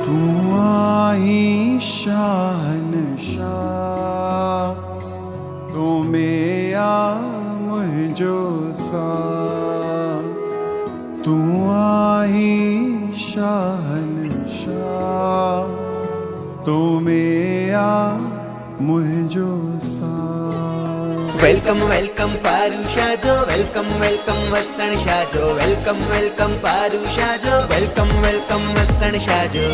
तू आई शहनशाह तू मेरा मुझो सा तू आई शहनशाह तू मेरा मुझो सा। वेलकम वेलकम पारुषा जो वेलकम वेलकम वसण शाजो वेलकम वेलकम पारुषा जो वेलकम वेलकम वसण शाजो।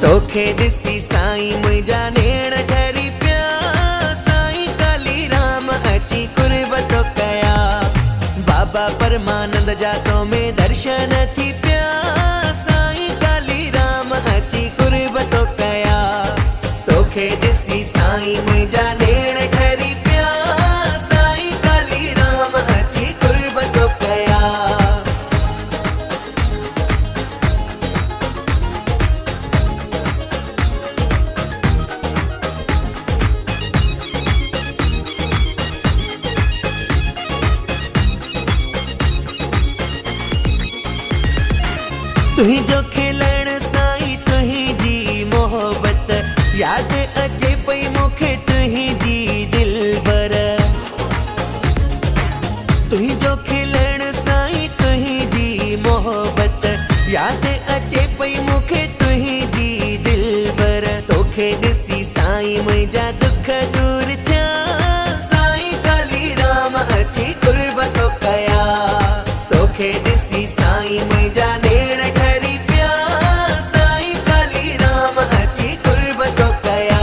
तोखे दिसी साईं मुंहिंजा नेण ठरी पिया साईं काली राम अची कुर्बतो कया बाबा परमानंद जातो में दर्शन थी पिया साईं काली राम अची कुर्बतो कया तोखे दिसी साईं मुंहिंजा नेण ठरी पिया साईं काली राम अची कुर्बतो कया। तुही जो खिलण साईं तुही जी मोहब्बत याद अचे पई मूंखे तुही जी दिलबर तुही जो खिलण साईं तुही जी मोहब्बत याद अचे पई मूंखे तुही जी दिलबर तोखे ॾिसी साईं मुंहिंजा दुख दूर थिया साईं काली राम अची कुर्बतो कया तोखे ॾिसी साईं मुंहिंजा नेण ठरी पिया साईं काली राम अची कुर्बतो कया।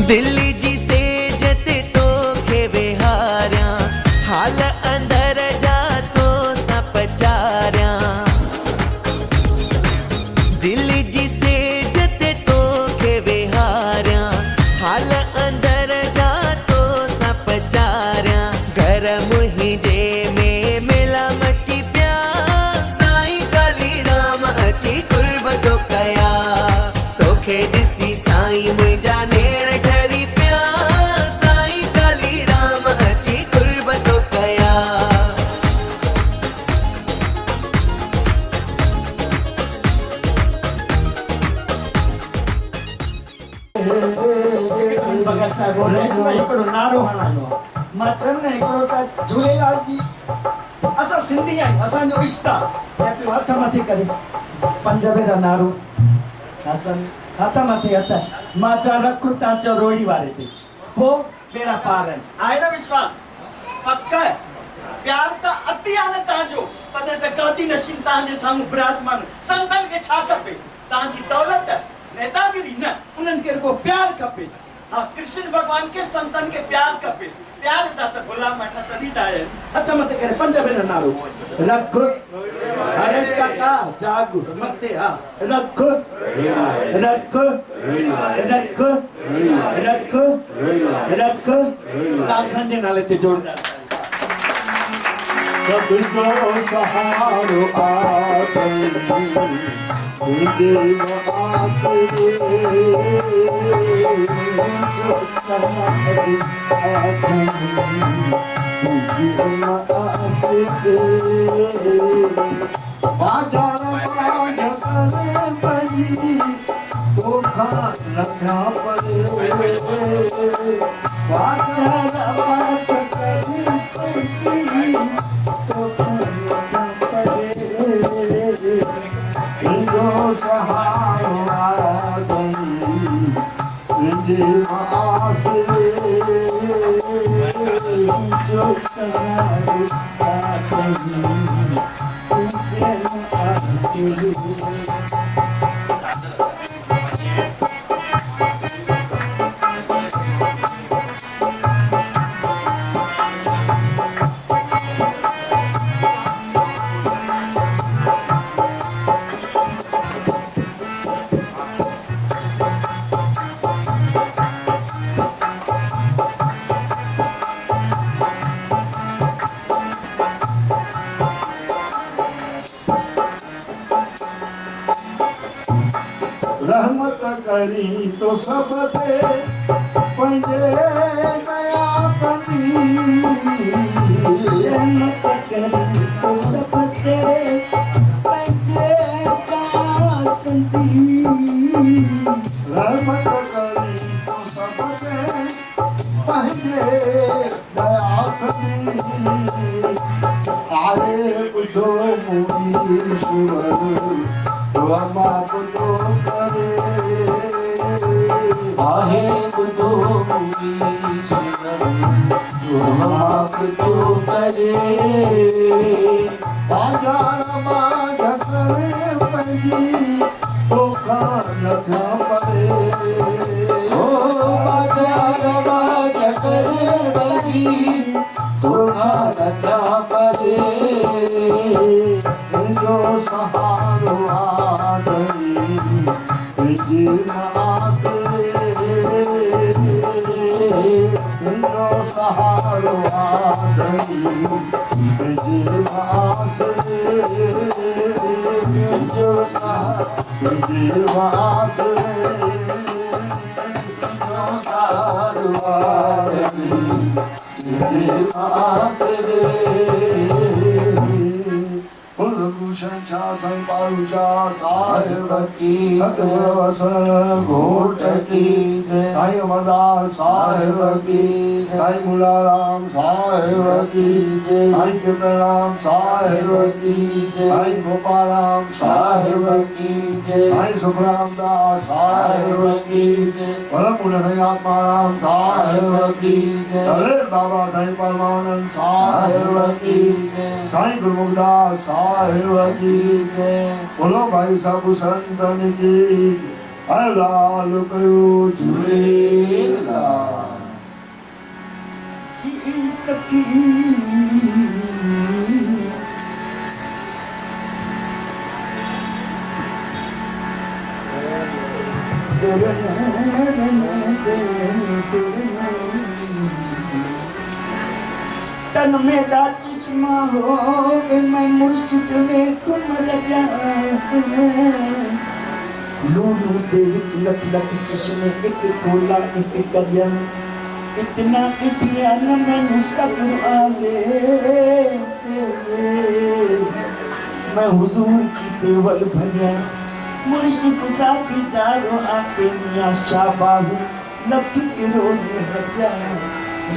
दिल्ली जी सेज ते तोखे विहारियां हाल अंदर जा तो सा पचारियां दिल्ली जी सेज ते तोखे विहारियां हाल अंदर जा तो सा पचारियां घर मुंहिंजे में मेला मची पिया साईं काली राम अची कुर्बतो कया तोखे ॾिसी साईं मुंहिंजा नेण ठरी पिया साईं काली राम अची कुर्बतो कया। भगत साहब बोल रहे हैं हिकिड़ो नारो हणायो मां चवंदो हिकिड़ो त झूलेलाल जी असां सिंधी आहियूं असांजो इष्ट आहे ऐं पियो हथ मथे करे पंज भेरा नारो असां हथ मथे हथ मां चवां रखो तव्हां चओ रोड़ी वारे ते पोइ बेड़ा पार आहिनि आहे न विश्वास पक प्यार त अति आहे न तव्हांजो तॾहिं त गादी नशीन तव्हांजे साम्हूं विराजमान संतनि खे छा खपे तव्हांजी दौलत नेतागिरी न उन्हनि खे रुगो प्यार खपे हाँ कृष्ण भगवान के संतन के प्यार खपे प्यार दा त गुलाम न तरीदा है हथ मथे करे पंज भेरा नारो रख हरेश काका जागु मथे हा रख रख रख रख रख लाल संजय नाले ते जोड़दार तुझो सहारो आदम दिल आखिर जो सहारो आदम दिल आखिर बाजार बाजार परी तो खास रखा पड़े बाजार बाजार परी तो सहारा जो रहमत करी तो सब ते पंजे नया कंदी रहमत करी तो सब ते पंजे नया कंदी रहमत करी तो सब ते पंजे नया कंदी आए बुद्धो मुनीश्वर ब्रह्मा बुद्धो करे आहे बुद्धो मुनीश्वर ब्रह्मा बुद्धो करे बाजार मां घटरे पई तो कान था परे ओ बाजार मां घटरे पई तो कान था परे जो सहारो आदमी जी माते जो सहारो आदमी जी माते जो सहारो जी माते जो सहारो आदमी जी माते शंचा साईं पारुषा साहेब की सतगुरु वसन घोट की साईं अमरदास साहेब की साईं मुलाराम साहेब की साईं कीर्तनराम साहेब की साईं गोपाराम साहेब की साईं सुखराम दास साहेब की परम पूज्य साईं आत्माराम साहेब की अरे बाबा साईं परमानंद साहेब की साईं गुरुमुखदास साहेब की बोलो भाई साहब संतन की लाल कयो झूलेलाल जी सखी तन में चश्मा हो मैं मुर्शिद में तुम लगा लूलू दे लख लख चश्मे एक खोला एक करिया इतना इटिया न मैनू सब्र आवे मैं हुजूर की बेवल भरिया मुर्शिद का दीदारो आके मियां शाबाहू लख किरोड़ हजार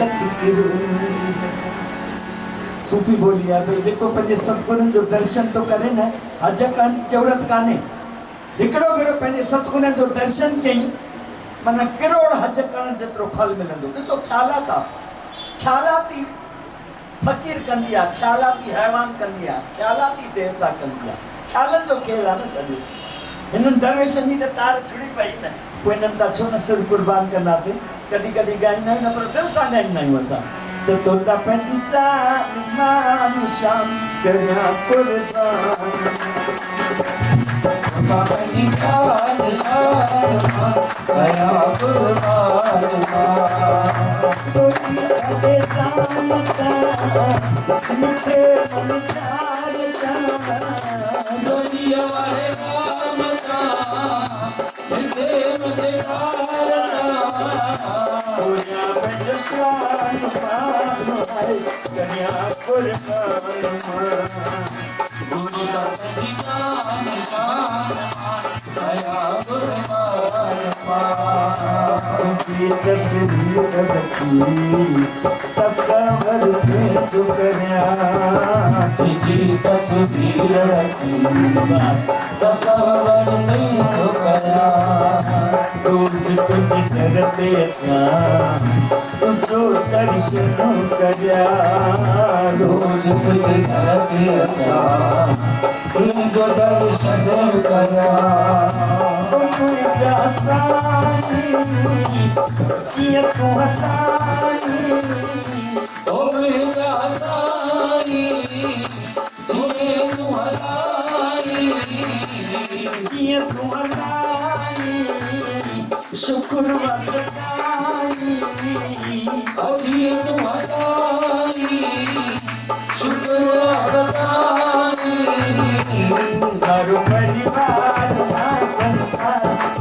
लख किरोड़ सूफी बोलिया भाई जेको पंहिंजे सतगुरनि जो दर्शन तो करे न हज करण जी ज़रूरत कान्हे हिकिड़ो भेरो पंहिंजे सतगुरनि जो दर्शन कई माना किरोड़ हज करण जेतिरो फल मिलंदो ॾिसो ख़्यालाती फ़कीर कंदी आहे ख़्यालाती हैवान कंदी आहे ख़्यालाती देवता कंदी आहे ख़्यालनि जो खेल आहे न सॼो हिननि दरवेशनि जी त तार छुड़ी पई न पोइ हिननि था छो न सिर क़ुर्बान कंदासीं कॾहिं कॾहिं ॻाईंदा आहियूं न पर दिलि सां ॻाईंदा आहियूं असां तो तोता पंहिंजी चाल मान शाम करिया क़ुर्बान तोता पंहिंजी चाल शान करिया क़ुर्बान तोती अदे सामता मिठे मन चार तोती वाले सामता मिठे मन चार ओया पंहिंजो शान कन्या जो दर्शन करिया रोज तुझे घर पे आया तुझको दर्शन करिया मुझा साई किया तू हसाई ओ मुझा साई तुझे तू हसाई किया तू हसाई शुक्र वसताई अभी तुम्हारी शुक्र सताई घर परिवार संसार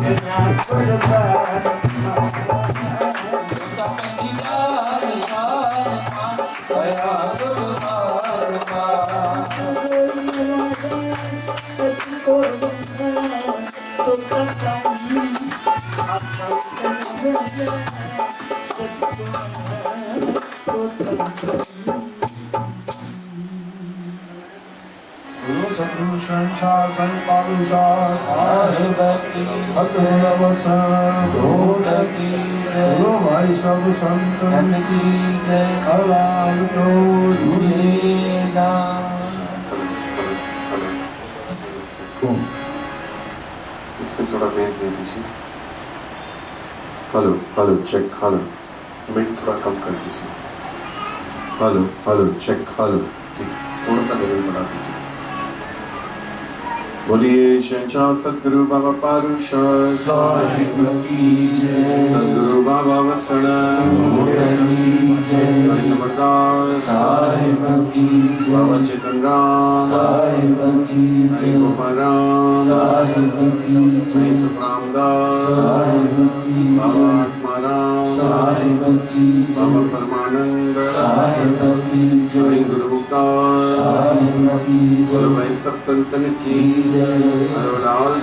गुरु सतगुरु शंकर संपालुषा साहेब की सतगुरु घोट की गुरु भाई सब संतन की जय अलाल तो झूलेगा। इसमें थोड़ा बेस दे दीजिए। Hello hello check hello, mid थोड़ा कम कर दीजिए। हेलो हेलो चेक हेलो, ठीक, थोड़ा सा लेवल बढ़ा दीजिए। बोलिए शहंशाह सतगुरु बाबा पारुषद सतगुरु बाबा वसण साईं अमरदास बाबा चेतन राम साईं गोपाल राम साईं सुखराम दास बाबा आत्माराम बाबा परमानंद साईं गुरु मुक्तार बोलो भाई सब संतन की लाल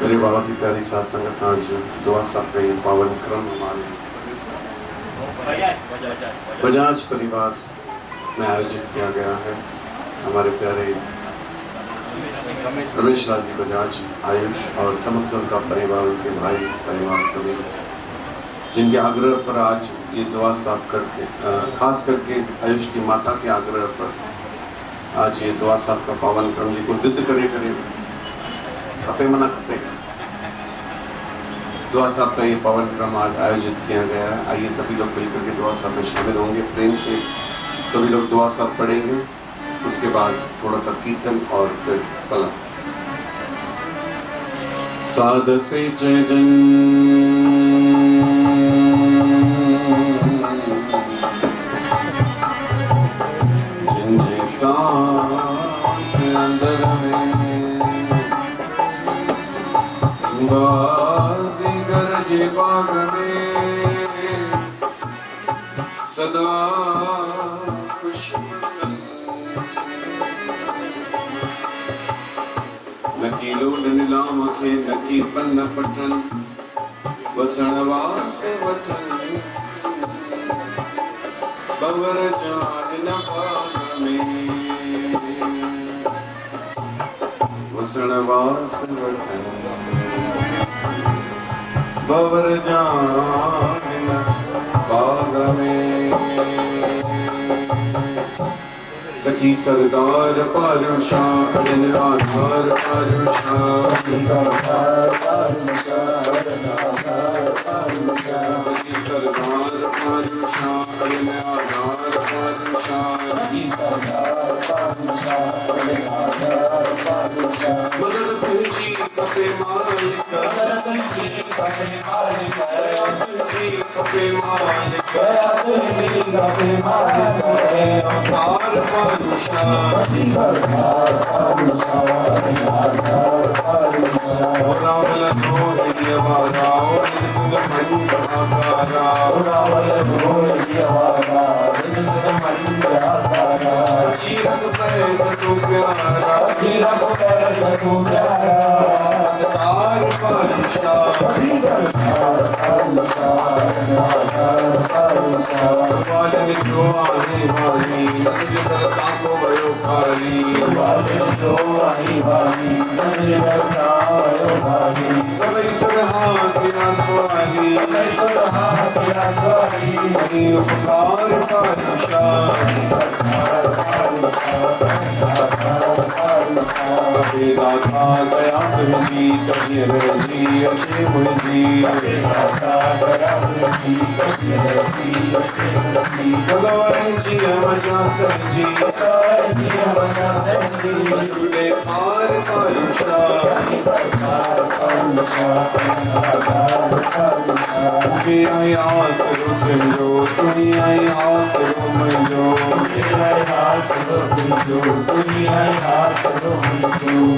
मेरे बाबा की प्यारी साथ संगत आज दुआ साहब का ये पावन क्रम हमारे बजाज परिवार में आयोजित किया गया है। हमारे प्यारे रमेश लाल जी बजाज, आयुष और समस्त उनका परिवार, उनके भाई परिवार सभी जिनके आग्रह पर आज ये दुआ साहब करके खास करके आयुष की माता के आग्रह पर आज ये दुआ साहब का पावन क्रम जी को जिद करे खपे मना खपे दुआ साहब का ये पावन क्रम आज आयोजित किया गया है। आइए सभी लोग मिलकर के दुआ साहब में शामिल होंगे। प्रेम से सभी लोग दुआ साहब पढ़ेंगे, उसके बाद थोड़ा सा कीर्तन और फिर कला। साध से जय जन अंदर में बाजी गरजे बाग में सदा खुश नकीलो नीलाम थे नकी पन्न पटन वसणवास वतन बवर जान न बाग में वसणवास वतन बवर जान बाग में सखी सरदार पारुषा अजन आधार पारुषा सखी सरदार पारुषा अजन आधार पारुषा सखी सरदार पारुषा अजन आधार पारुषा सखी सरदार पारुषा अजन आधार पारुषा मदद तुझी कपे मालिक मदद तुझी कपे मालिक तुझी कपे मालिक तुझी कपे मालिक अवतार पारुषा सखी सरदार पारुषा अजन आधार पारुषा रावल धोर दियवारा निसुन मंद आकारा रावल धोर दियवारा निसुन मंद आकारा चीरक पैर तू प्यारा चीरक पैर तू प्यारा तार पारुषा सखी सरदार पारुषा अजन आधार पारुषा वाले जो आने वाली नजर करता को भयो खाली वाले जो आई वाली नजर करता भयो खाली सभी सुरहा किया स्वाली सभी सुरहा किया स्वाली मनी उपकार पारुषा सरदार पारुषा कभी राधा गया तुझी कभी रजी अच्छे मुझी कभी राधा गया तुझी कभी रजी अच्छे मुझी भगवान जी मजा सजी मजा सजी पार पारुषा सरदार पारुषा के आई आसरो तुंजो तुई आई आसरो मंजो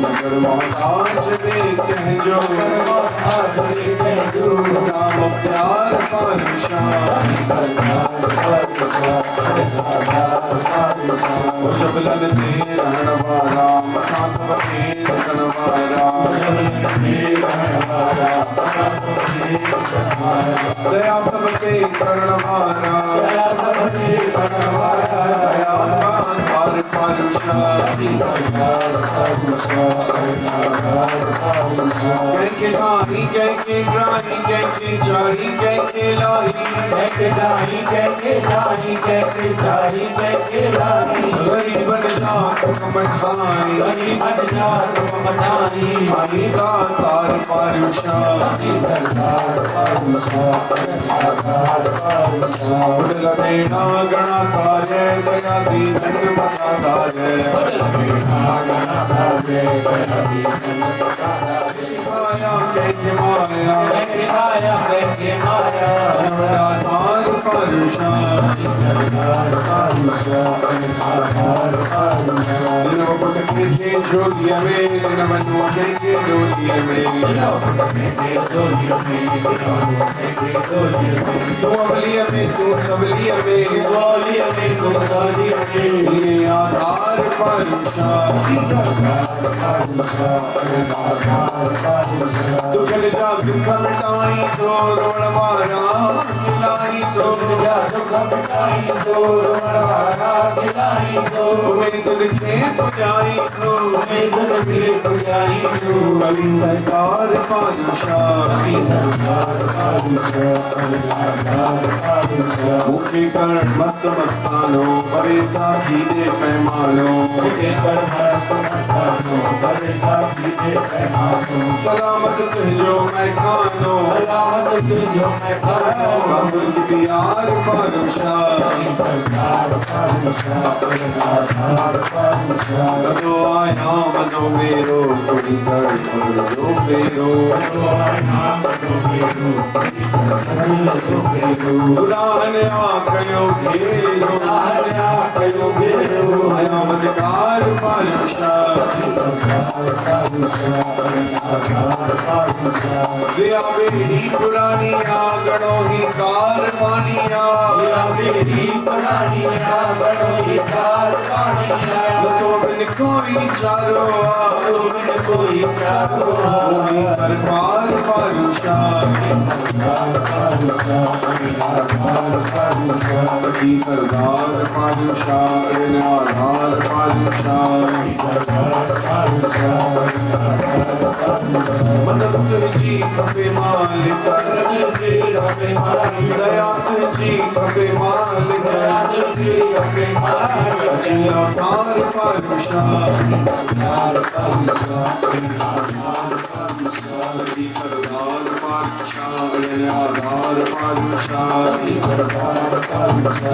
मगर मोहताज में कहजो नाम प्यार पातशाह जबलन ते रणवारा मथा सबके रणवारा दया सबके करणवारा दयावान पार पारुषा के ठाई के ड्राई के जारी के लाई गरीब जात कमठाई आई दातार पारुषा उड़लमेणा गणा तारे दया दीन मता तारे माया कैसे माया तार पारुषा नवपट के जोगिया में नमनो के जोगिया में तू अवलिया में तू सबलिया में ये आधार पारुषा तू चल जा दुख मिटाई तो रोणवारा खिलाई तो तुम्हें दिल के पुजाई तो कभी सरकार पातशाह मुखे कर मस्त मस्तानो परे साथी दे पैमानो सलामत तुझो मैं खानो काबुल की प्यार पातशाह कदो आया मनो मेरो कोई कर जो फेरो दुरान आकयो घेरो आया मदकार पातशाह दिया मेरी पुरानी आगड़ो ही कार पानिया तो बिन कोई चारो सरकार पातशाह सखी सरदार पातशाह आधार पातशाह मदद तुझी खपे मालिक दया तुझी खपे मालिक जिला सार पातशाह सखी सरदार पातशाह आधार पातशाह सखी सरदार पातशाह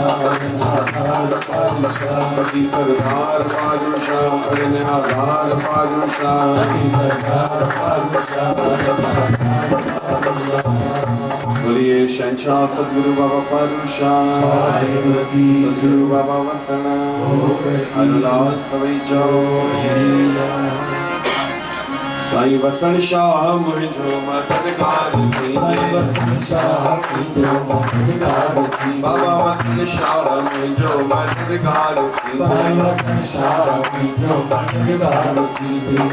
आधार पातशाह बोलिए शहंशाह सद्गुरु बाबा पातशाह सद्गुरु बाबा वसना अनुलाल सवई जाओ साईं वसन शाह मुझो मददगार बाबा वसन शाह मुझो मददगार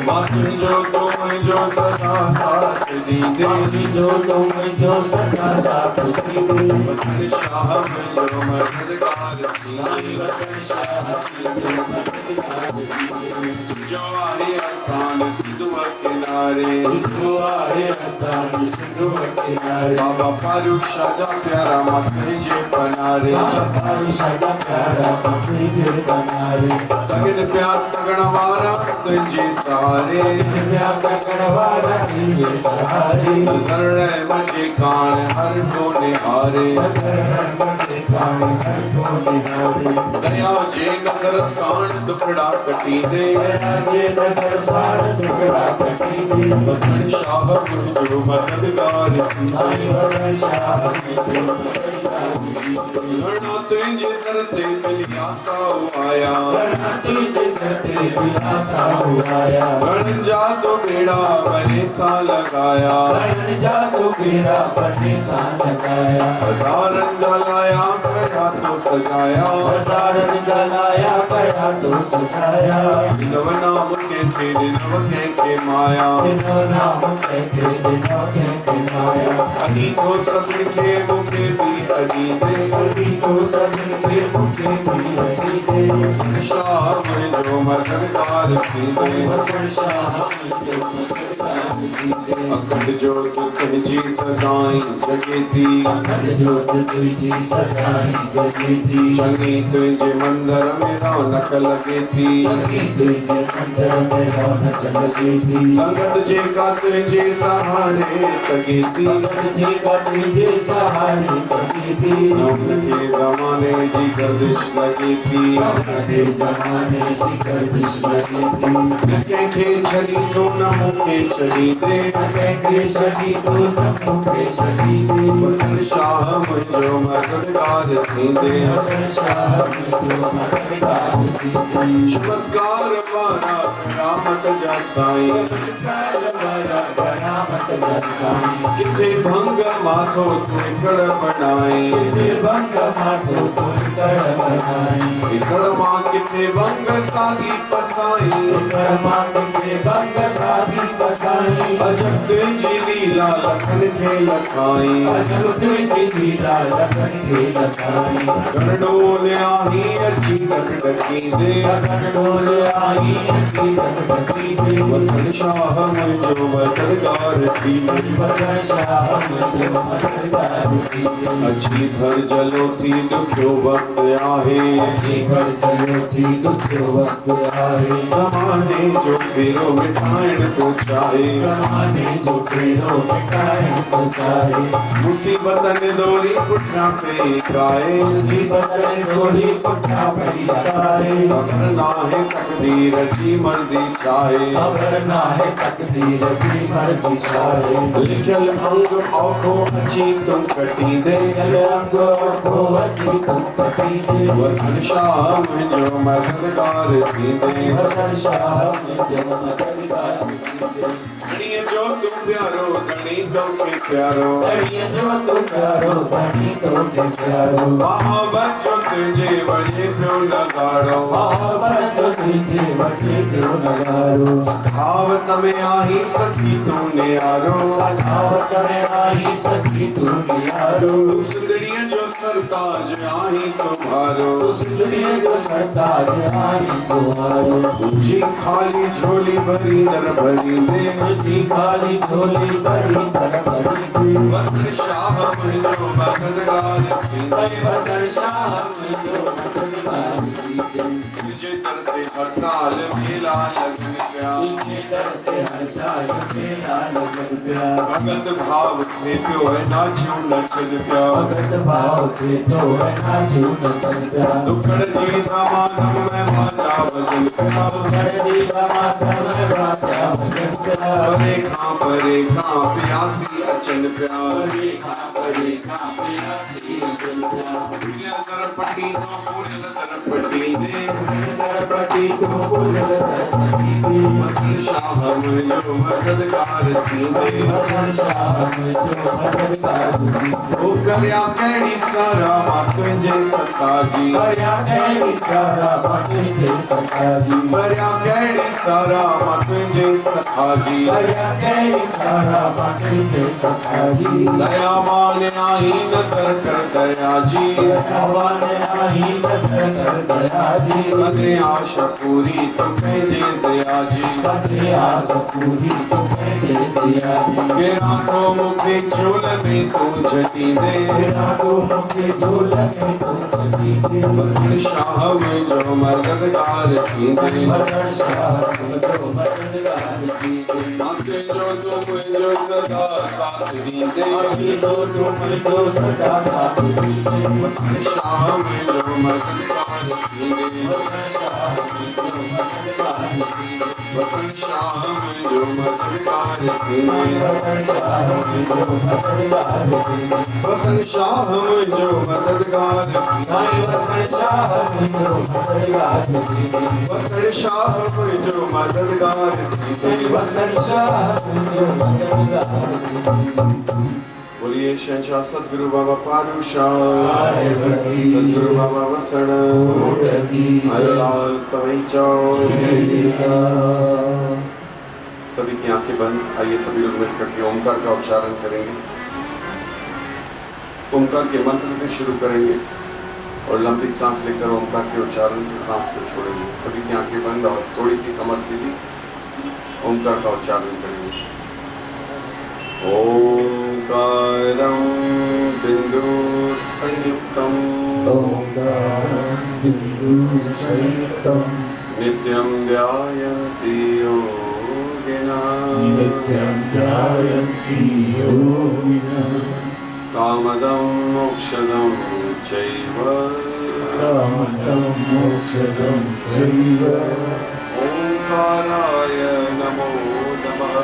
मासूम जो तो मुझो सदा साथ दीदे वसन शाह मुझो मददगार जो आए आस्थान सिद्धवा किनारे बाबा पारुषा जा प्यारा मत जे पनारे तगड़ प्यार तगड़ वारा तुझे सहारे निहारे धरण मचे कान हर को निहारे दया जे नगर साण दुखड़ा कटी दे बसन शाह मुझो मददगार घना तुझे करते मिलिया साऊ आया गण जा तो बेड़ा बने सा लगाया हजारन जलाया कया तो सजाया नव नाम के तेरे नव के माया अली तो सब्र के मुखे भी अली दे शाह में जो मददगार थी अखंड ज्योत तुझी सदाई जगती चंगी तुझे मंदिर में रौनक लगती संगत जे का तुझे सहारे तगीती नौक के जमाने जी गर्दिश लगती के छड़ी तो न मुके छड़ी दे बसन शाह मुझो मददगार थी दे चमत्कार वारा करामत जाताई किसे भंग माथो तुकड़ बनाए इकड़ मां किसे भंग सागी पसाई अजब तुझी लीला लखन के लखाई गणडोल आही अच्छी डकी दे बसन शाह मुझो मददगार थी अच्छी भर जलो थी दुखो वक्त आहे जमाने जो फेरो मिठाइण को चाहे मुसीबतन दोरी पुठा पे गाए अगर ना है तकदीर की मर्जी चाहे लिखल अंग औखो अच्छी तुम कटी दे वसन शाह मुझो मददगार थी दे धनी जो तुम प्यारो धनी तो के प्यारो मोहब्बत जो तुझे वजे क्यों नगाड़ो खावत में आही सखी तूने आरो सुंदरिया जो सरताज आही सुमारो ऊंची खाली झोली भरी दर भरी दे वसन शाह मुझो मददगार थी तुझे तरते हर साल मेला लगन प्या भगत भाव थे प्यो है नाचू नचन प्या दुखड़ जी समानम में माता वजन परे खां प्यासी अचन प्या दरपट्टी तो पूजल दरपट्टी दे वसन शाह मुझो मददगार थी दे ओ करया केड़ी सारा मां तुझे सताजी करया केड़ी सारा मां तुझे सताजी दया माने आई नजर कर दया जी अरे आशा पूरी तुम्हें दे दिया जी बड़ी आस पूरी तुम्हें दे दिया के रातों मुखे झोल में तू झटी दे रातों मुझे झोल में तुझी दे बसन शाह में जो मददगार थी दे बसन शाह तुझो मददगार की दे आके जो तुम जो सदा साथ दी दे आगे तो तुम जो सदा साथ दी दे बसन शाह में जो मददगार थी दे बसन शाह तुझो मददगार की दे बसन शाह में जो मददगार थी दे बसन शाह तुझो मददगार की दे बसन शाह में जो मददगार थी साईं बसन शाह तुझो मददगार की दे बसन शाह में जो मददगार थी दे बसन शाह तुझो मददगार की दे बोलिए शहंशाह सतगुरु बाबा पारूशाह साहिब की सतगुरु बाबा वसण कोट की आयोलाल सवई चौर जय। सभी की आंखें बंद। आइए सभी लोग मिलकर के ओमकार का उच्चारण करेंगे। ओमकार के मंत्र से शुरू करेंगे और लंबी सांस लेकर ओमकार के उच्चारण से सांस को छोड़ेंगे। सभी की आंखें बंद और थोड़ी सी कमर सीधी ओमकार का उच्चारण करेंगे। ओंकारं बिंदु संयुक्तम ओंकारं बिंदु संयुक्तम नित्यं ध्यायन्ति योगिनः नित्यं ध्यायन्ति योगिनः कामदं मोक्षदं चैव कामदं मोक्षदं चैव ओंकाराय नमो नमः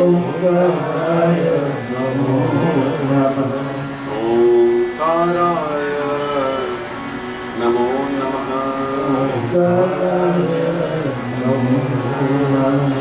ओंकाराय नमो नमः ओंकाराय नमो नमः ओंकाराय नमो नमः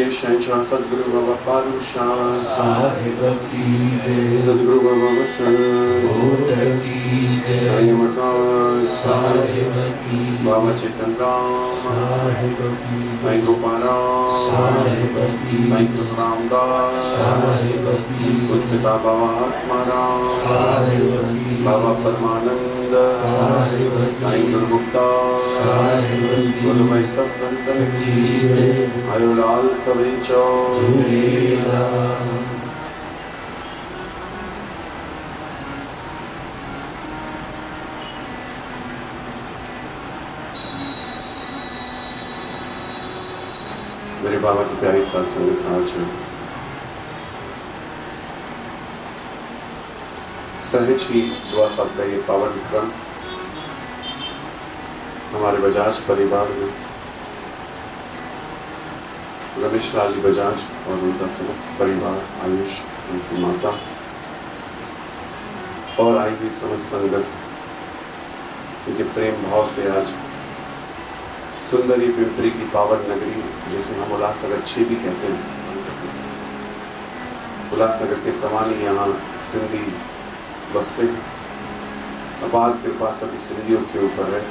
शहंशाह सदगुरु बाबा पारूशाह साहिब की जय, सदगुरु बाबा वसन कोट की जय, साईं अमरदास साहिब की बाबा चेतन राम साहिब की साईं गोपाराम साहिब की साईं सुखराम दास साहिब की कुछ पिता बाबा आत्माराम साहिब की बाबा परमानंद साहिब साईं गुरुमुक्ता साहिब की बोलो भाई सब संतन की जय, आयो लाल सभी चौ झूलेलाल। मेरे बाबा की प्यारी साथ संगत आज सहज ही दुआ साहब का ये पावन क्रम हमारे बजाज परिवार में रमेश लाल जी बजाज और उनका समस्त परिवार, आयुष, उनकी माता और आई हुई समस्त संगत, उनके प्रेम भाव से आज सुंदरी पिंपरी की पावन नगरी, जिसे हम उल्लासनगर 6 भी कहते हैं, उल्लासनगर के समान ही यहाँ सिंधी बसते हैं। अपार कृपा सभी सिंधियों के ऊपर है,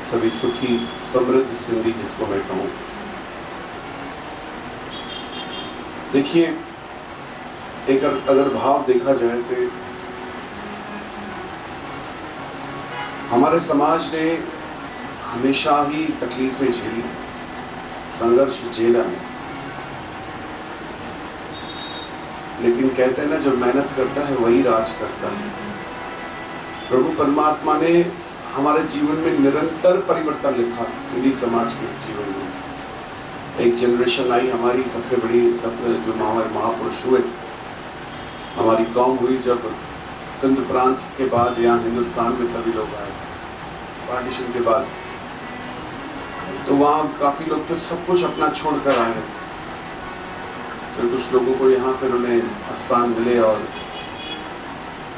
सभी सुखी समृद्ध सिंधी जिसको मैं कहूँ। देखिए, एक अगर भाव देखा जाए तो हमारे समाज ने हमेशा ही तकलीफें झेली, संघर्ष झेला, लेकिन कहते हैं ना, जो मेहनत करता है वही राज करता है। प्रभु परमात्मा ने हमारे जीवन में निरंतर परिवर्तन लिखा, सिंधी समाज के जीवन में। एक जनरेशन आई हमारी, सबसे बड़ी जो हमारे महापुरुष हुए, हमारी कौम हुई जब सिंध प्रांत के बाद यहाँ हिंदुस्तान में सभी लोग आए पार्टीशन के बाद, तो वहाँ काफ़ी लोग तो सब कुछ अपना छोड़ कर आए। फिर कुछ लोगों को यहाँ फिर उन्हें स्थान मिले और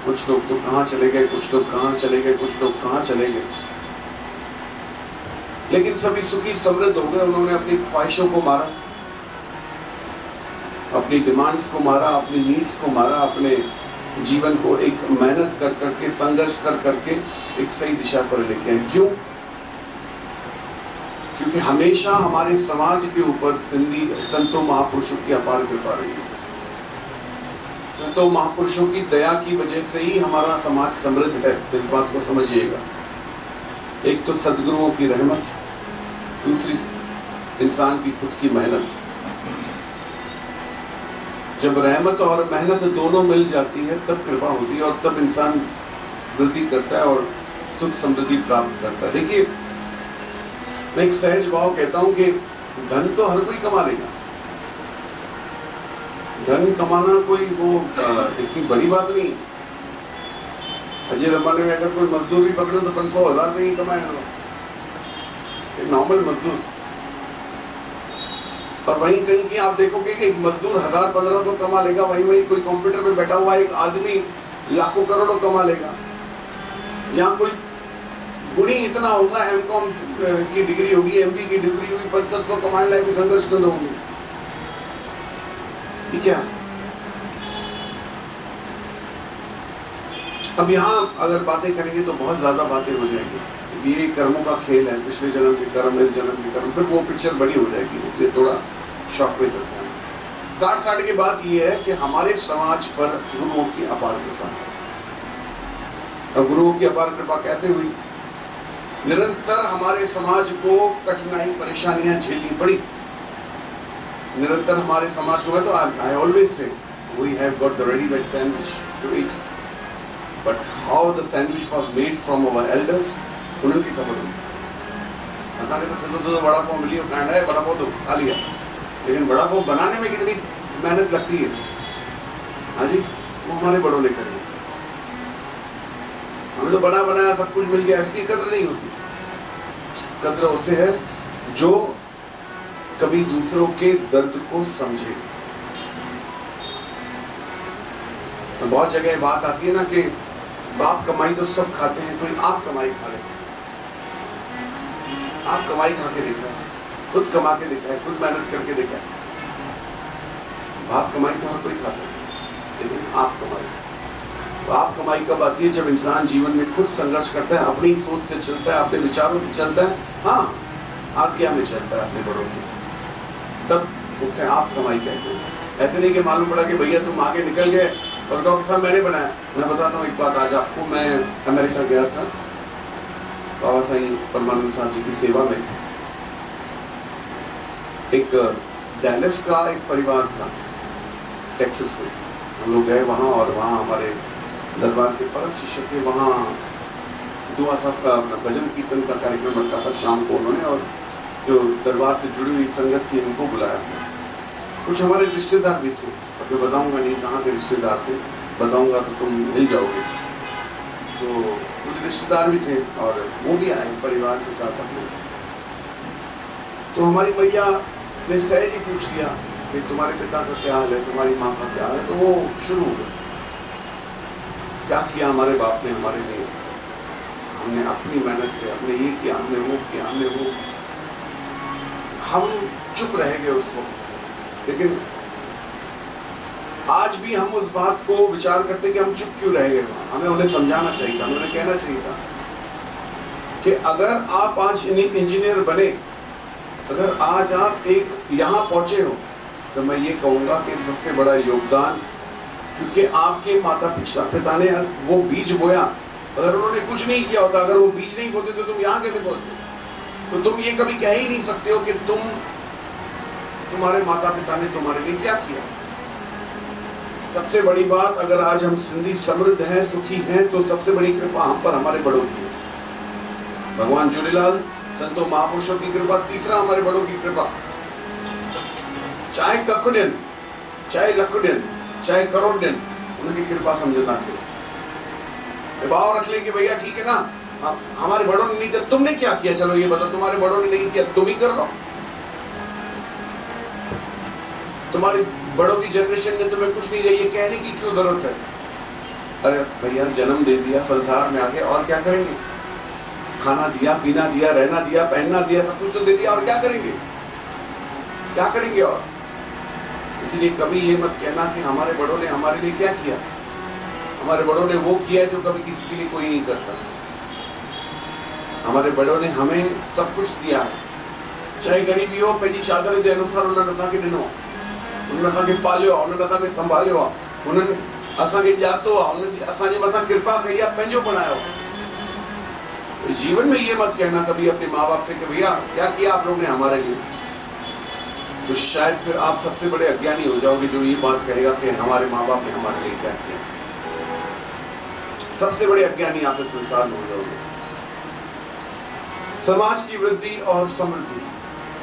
कुछ लोग तो कहाँ चले गए, कुछ लोग कहाँ चले गए, कुछ लोग कहाँ चले गए, लेकिन सभी सुखी समृद्ध हो गए। उन्होंने अपनी ख्वाहिशों को मारा, अपनी डिमांड्स को मारा, अपनी नीड्स को मारा, अपने जीवन को एक मेहनत कर करके, संघर्ष कर करके एक सही दिशा पर लेके आए। क्यों? क्योंकि हमेशा हमारे समाज के ऊपर सिंधी संतों महापुरुषों की अपार कृपा रही है। संतों महापुरुषों की दया की वजह से ही हमारा समाज समृद्ध है, इस बात को समझिएगा। एक तो सदगुरुओं की रहमत, दूसरी इंसान की खुद की मेहनत। जब रहमत और मेहनत दोनों मिल जाती है तब कृपा होती है और तब इंसान वृद्धि करता है और सुख समृद्धि प्राप्त करता है। देखिए, मैं एक सहज भाव कहता हूं कि धन तो हर कोई कमा लेगा, धन कमाना कोई वो इतनी बड़ी बात नहीं। अजय जमाने में अगर कोई मजदूर भी पकड़ो तो 500,000 नहीं कमाएगा, एक नॉर्मल मजदूर। और वहीं कहीं की आप देखोगे कि एक मजदूर 1000-1500 कमा लेगा, वहीं कोई कंप्यूटर पे बैठा हुआ एक आदमी लाखों करोड़ों कमा लेगा। यहाँ कोई गुणी इतना होगा, एमकॉम की डिग्री होगी, एमबी की डिग्री होगी, 500 कमाने लायक भी संघर्ष कर होंगे। ये क्या? अब यहाँ अगर बातें करेंगे तो बहुत ज्यादा बातें हो जाएंगी। ये कर्मों का खेल है, पिछले जन्म के कर्म, इस जन्म के कर्म, फिर वो पिक्चर बड़ी हो जाएगी, इसलिए थोड़ा शॉक में करते हैं। काट साट की बात ये है कि हमारे समाज पर गुरुओं की अपार कृपा है। अब गुरुओं की अपार कृपा कैसे हुई? निरंतर हमारे समाज को कठिनाई, परेशानियां झेलनी पड़ी। निरंतर हमारे समाज को, तो I always say we have got the readymade sandwich to eat, but how the sandwich was made from our elders, उनकी खबर हुई। असांखे तो सिधो सिधो वड़ा पाव मिली और खाना है, वड़ा पाव तो खा लिया, लेकिन वड़ा पाव बनाने में कितनी मेहनत लगती है, हाँ जी, वो हमारे बड़ों ने करी। हमें तो बना बनाया सब कुछ मिल गया, ऐसी कद्र नहीं होती। कद्र उसे है जो कभी दूसरों के दर्द को समझे। बहुत जगह बात आती है ना कि बाप कमाई तो सब खाते हैं, कोई आप कमाई खा ले। आप कमाई खा के देखा है, खुद कमा के देखा है, खुद मेहनत करके देखा है, बाप कमाई तो हर कोई खाता है, लेकिन आप कमाई, तो आप कमाई कब आती है? जब इंसान जीवन में खुद संघर्ष करता है, अपनी सोच से चलता है, अपने विचारों से चलता है, हाँ आज्ञा में चलता है अपने बड़ों की, तब उसे आप कमाई कहते हैं। ऐसे नहीं कि मालूम पड़ा कि भैया तुम आगे निकल गए और डॉक्टर साहब मैंने बनाया। मैं बताता हूँ एक बात आज आपको, मैं अमेरिका गया था बाबा साईं परमानंद साहब जी की सेवा में। एक डैलस का एक परिवार था टेक्सास में, हम लोग गए वहाँ और वहाँ हमारे दरबार के परम शिष्य थे, वहाँ दुआ साहब का भजन कीर्तन का कार्यक्रम रखा था शाम को उन्होंने, और जो दरबार से जुड़ी हुई संगत थी उनको बुलाया था। कुछ हमारे रिश्तेदार भी थे, अब मैं बताऊंगा नहीं कहाँ के रिश्तेदार थे, बताऊंगा तो तुम मिल जाओगे। तो कुछ रिश्तेदार भी थे और वो भी आए परिवार के साथ अपने। तो हमारी मैया ने सहज ही पूछ लिया कि तुम्हारे पिता का क्या हाल है, तुम्हारी माँ का क्या हाल है। तो वो शुरू हो गया, क्या किया हमारे बाप ने हमारे लिए, हमने अपनी मेहनत से हमने ये किया, हमने वो किया, हमने वो। हम चुप रह गए उस वक्त, लेकिन आज भी हम उस बात को विचार करते कि हम चुप क्यों रह गए। हमें उन्हें समझाना चाहिए था, हमें उन्हें कहना चाहिए था कि अगर आप आज इंजीनियर बने, अगर आज आप एक यहाँ पहुंचे हो, तो मैं ये कहूँगा कि सबसे बड़ा योगदान, क्योंकि आपके माता पिता ने वो बीज बोया। अगर उन्होंने कुछ नहीं किया होता, अगर वो बीज नहीं बोते तो तुम यहाँ कैसे पहुंचते? तो तुम ये कभी कह ही नहीं सकते हो कि तुम्हारे माता पिता ने तुम्हारे लिए क्या किया। सबसे बड़ी बात, अगर आज हम सिंधी समृद्ध हैं, सुखी हैं, तो सबसे बड़ी कृपा हम पर हमारे बड़ों की है। भगवान झूलेलाल, संतों महापुरुषों की कृपा, तीसरा हमारे बड़ों की कृपा। चाहे ककुडियन, चाहे लकुडियन, चाहे करोडियन, उनकी कृपा समझता है। भाव रख लेंगे भैया ठीक है ना, हमारे बड़ों ने नहीं किया, तुमने क्या किया? चलो ये बताओ, तुम्हारे बड़ों ने नहीं किया, तुम ही कर लो। तुम्हारी बड़ों की जनरेशन ने तुम्हें कुछ नहीं दिया, ये कहने की क्यों जरूरत है? अरे भैया जन्म दे दिया, संसार में आके और क्या करेंगे? खाना दिया, पीना दिया, रहना दिया, पहनना दिया, सब कुछ तो दे दिया, और क्या करेंगे? क्या करेंगे? और इसलिए कभी ये मत कहना कि हमारे बड़ों ने हमारे लिए क्या किया। हमारे बड़ों ने वो किया है जो कभी किसी के लिए कोई नहीं करता। हमारे बड़ों ने हमें सब कुछ दिया है, चाहे गरीबी हो, पंहिंजी चादर जे अनुसार उन्होंने असांखे ॾिनो, उन्होंने असांखे पालियो, उन्होंने असांखे संभालियो, उन्होंने असांखे ॼातो, उन्होंने असांजे मथां कृपा कई आहे, पंहिंजो बणायो। जीवन में ये मत कहना कभी अपने माँ बाप से कि भैया क्या किया आप लोग ने हमारे लिए। तो शायद फिर आप सबसे बड़े अज्ञानी हो जाओगे जो ये बात कहेगा कि हमारे माँ बाप ने हमारे लिए क्या किया। सबसे बड़े अज्ञानी आप इस संसार में हो जाओगे। समाज की वृद्धि और समृद्धि,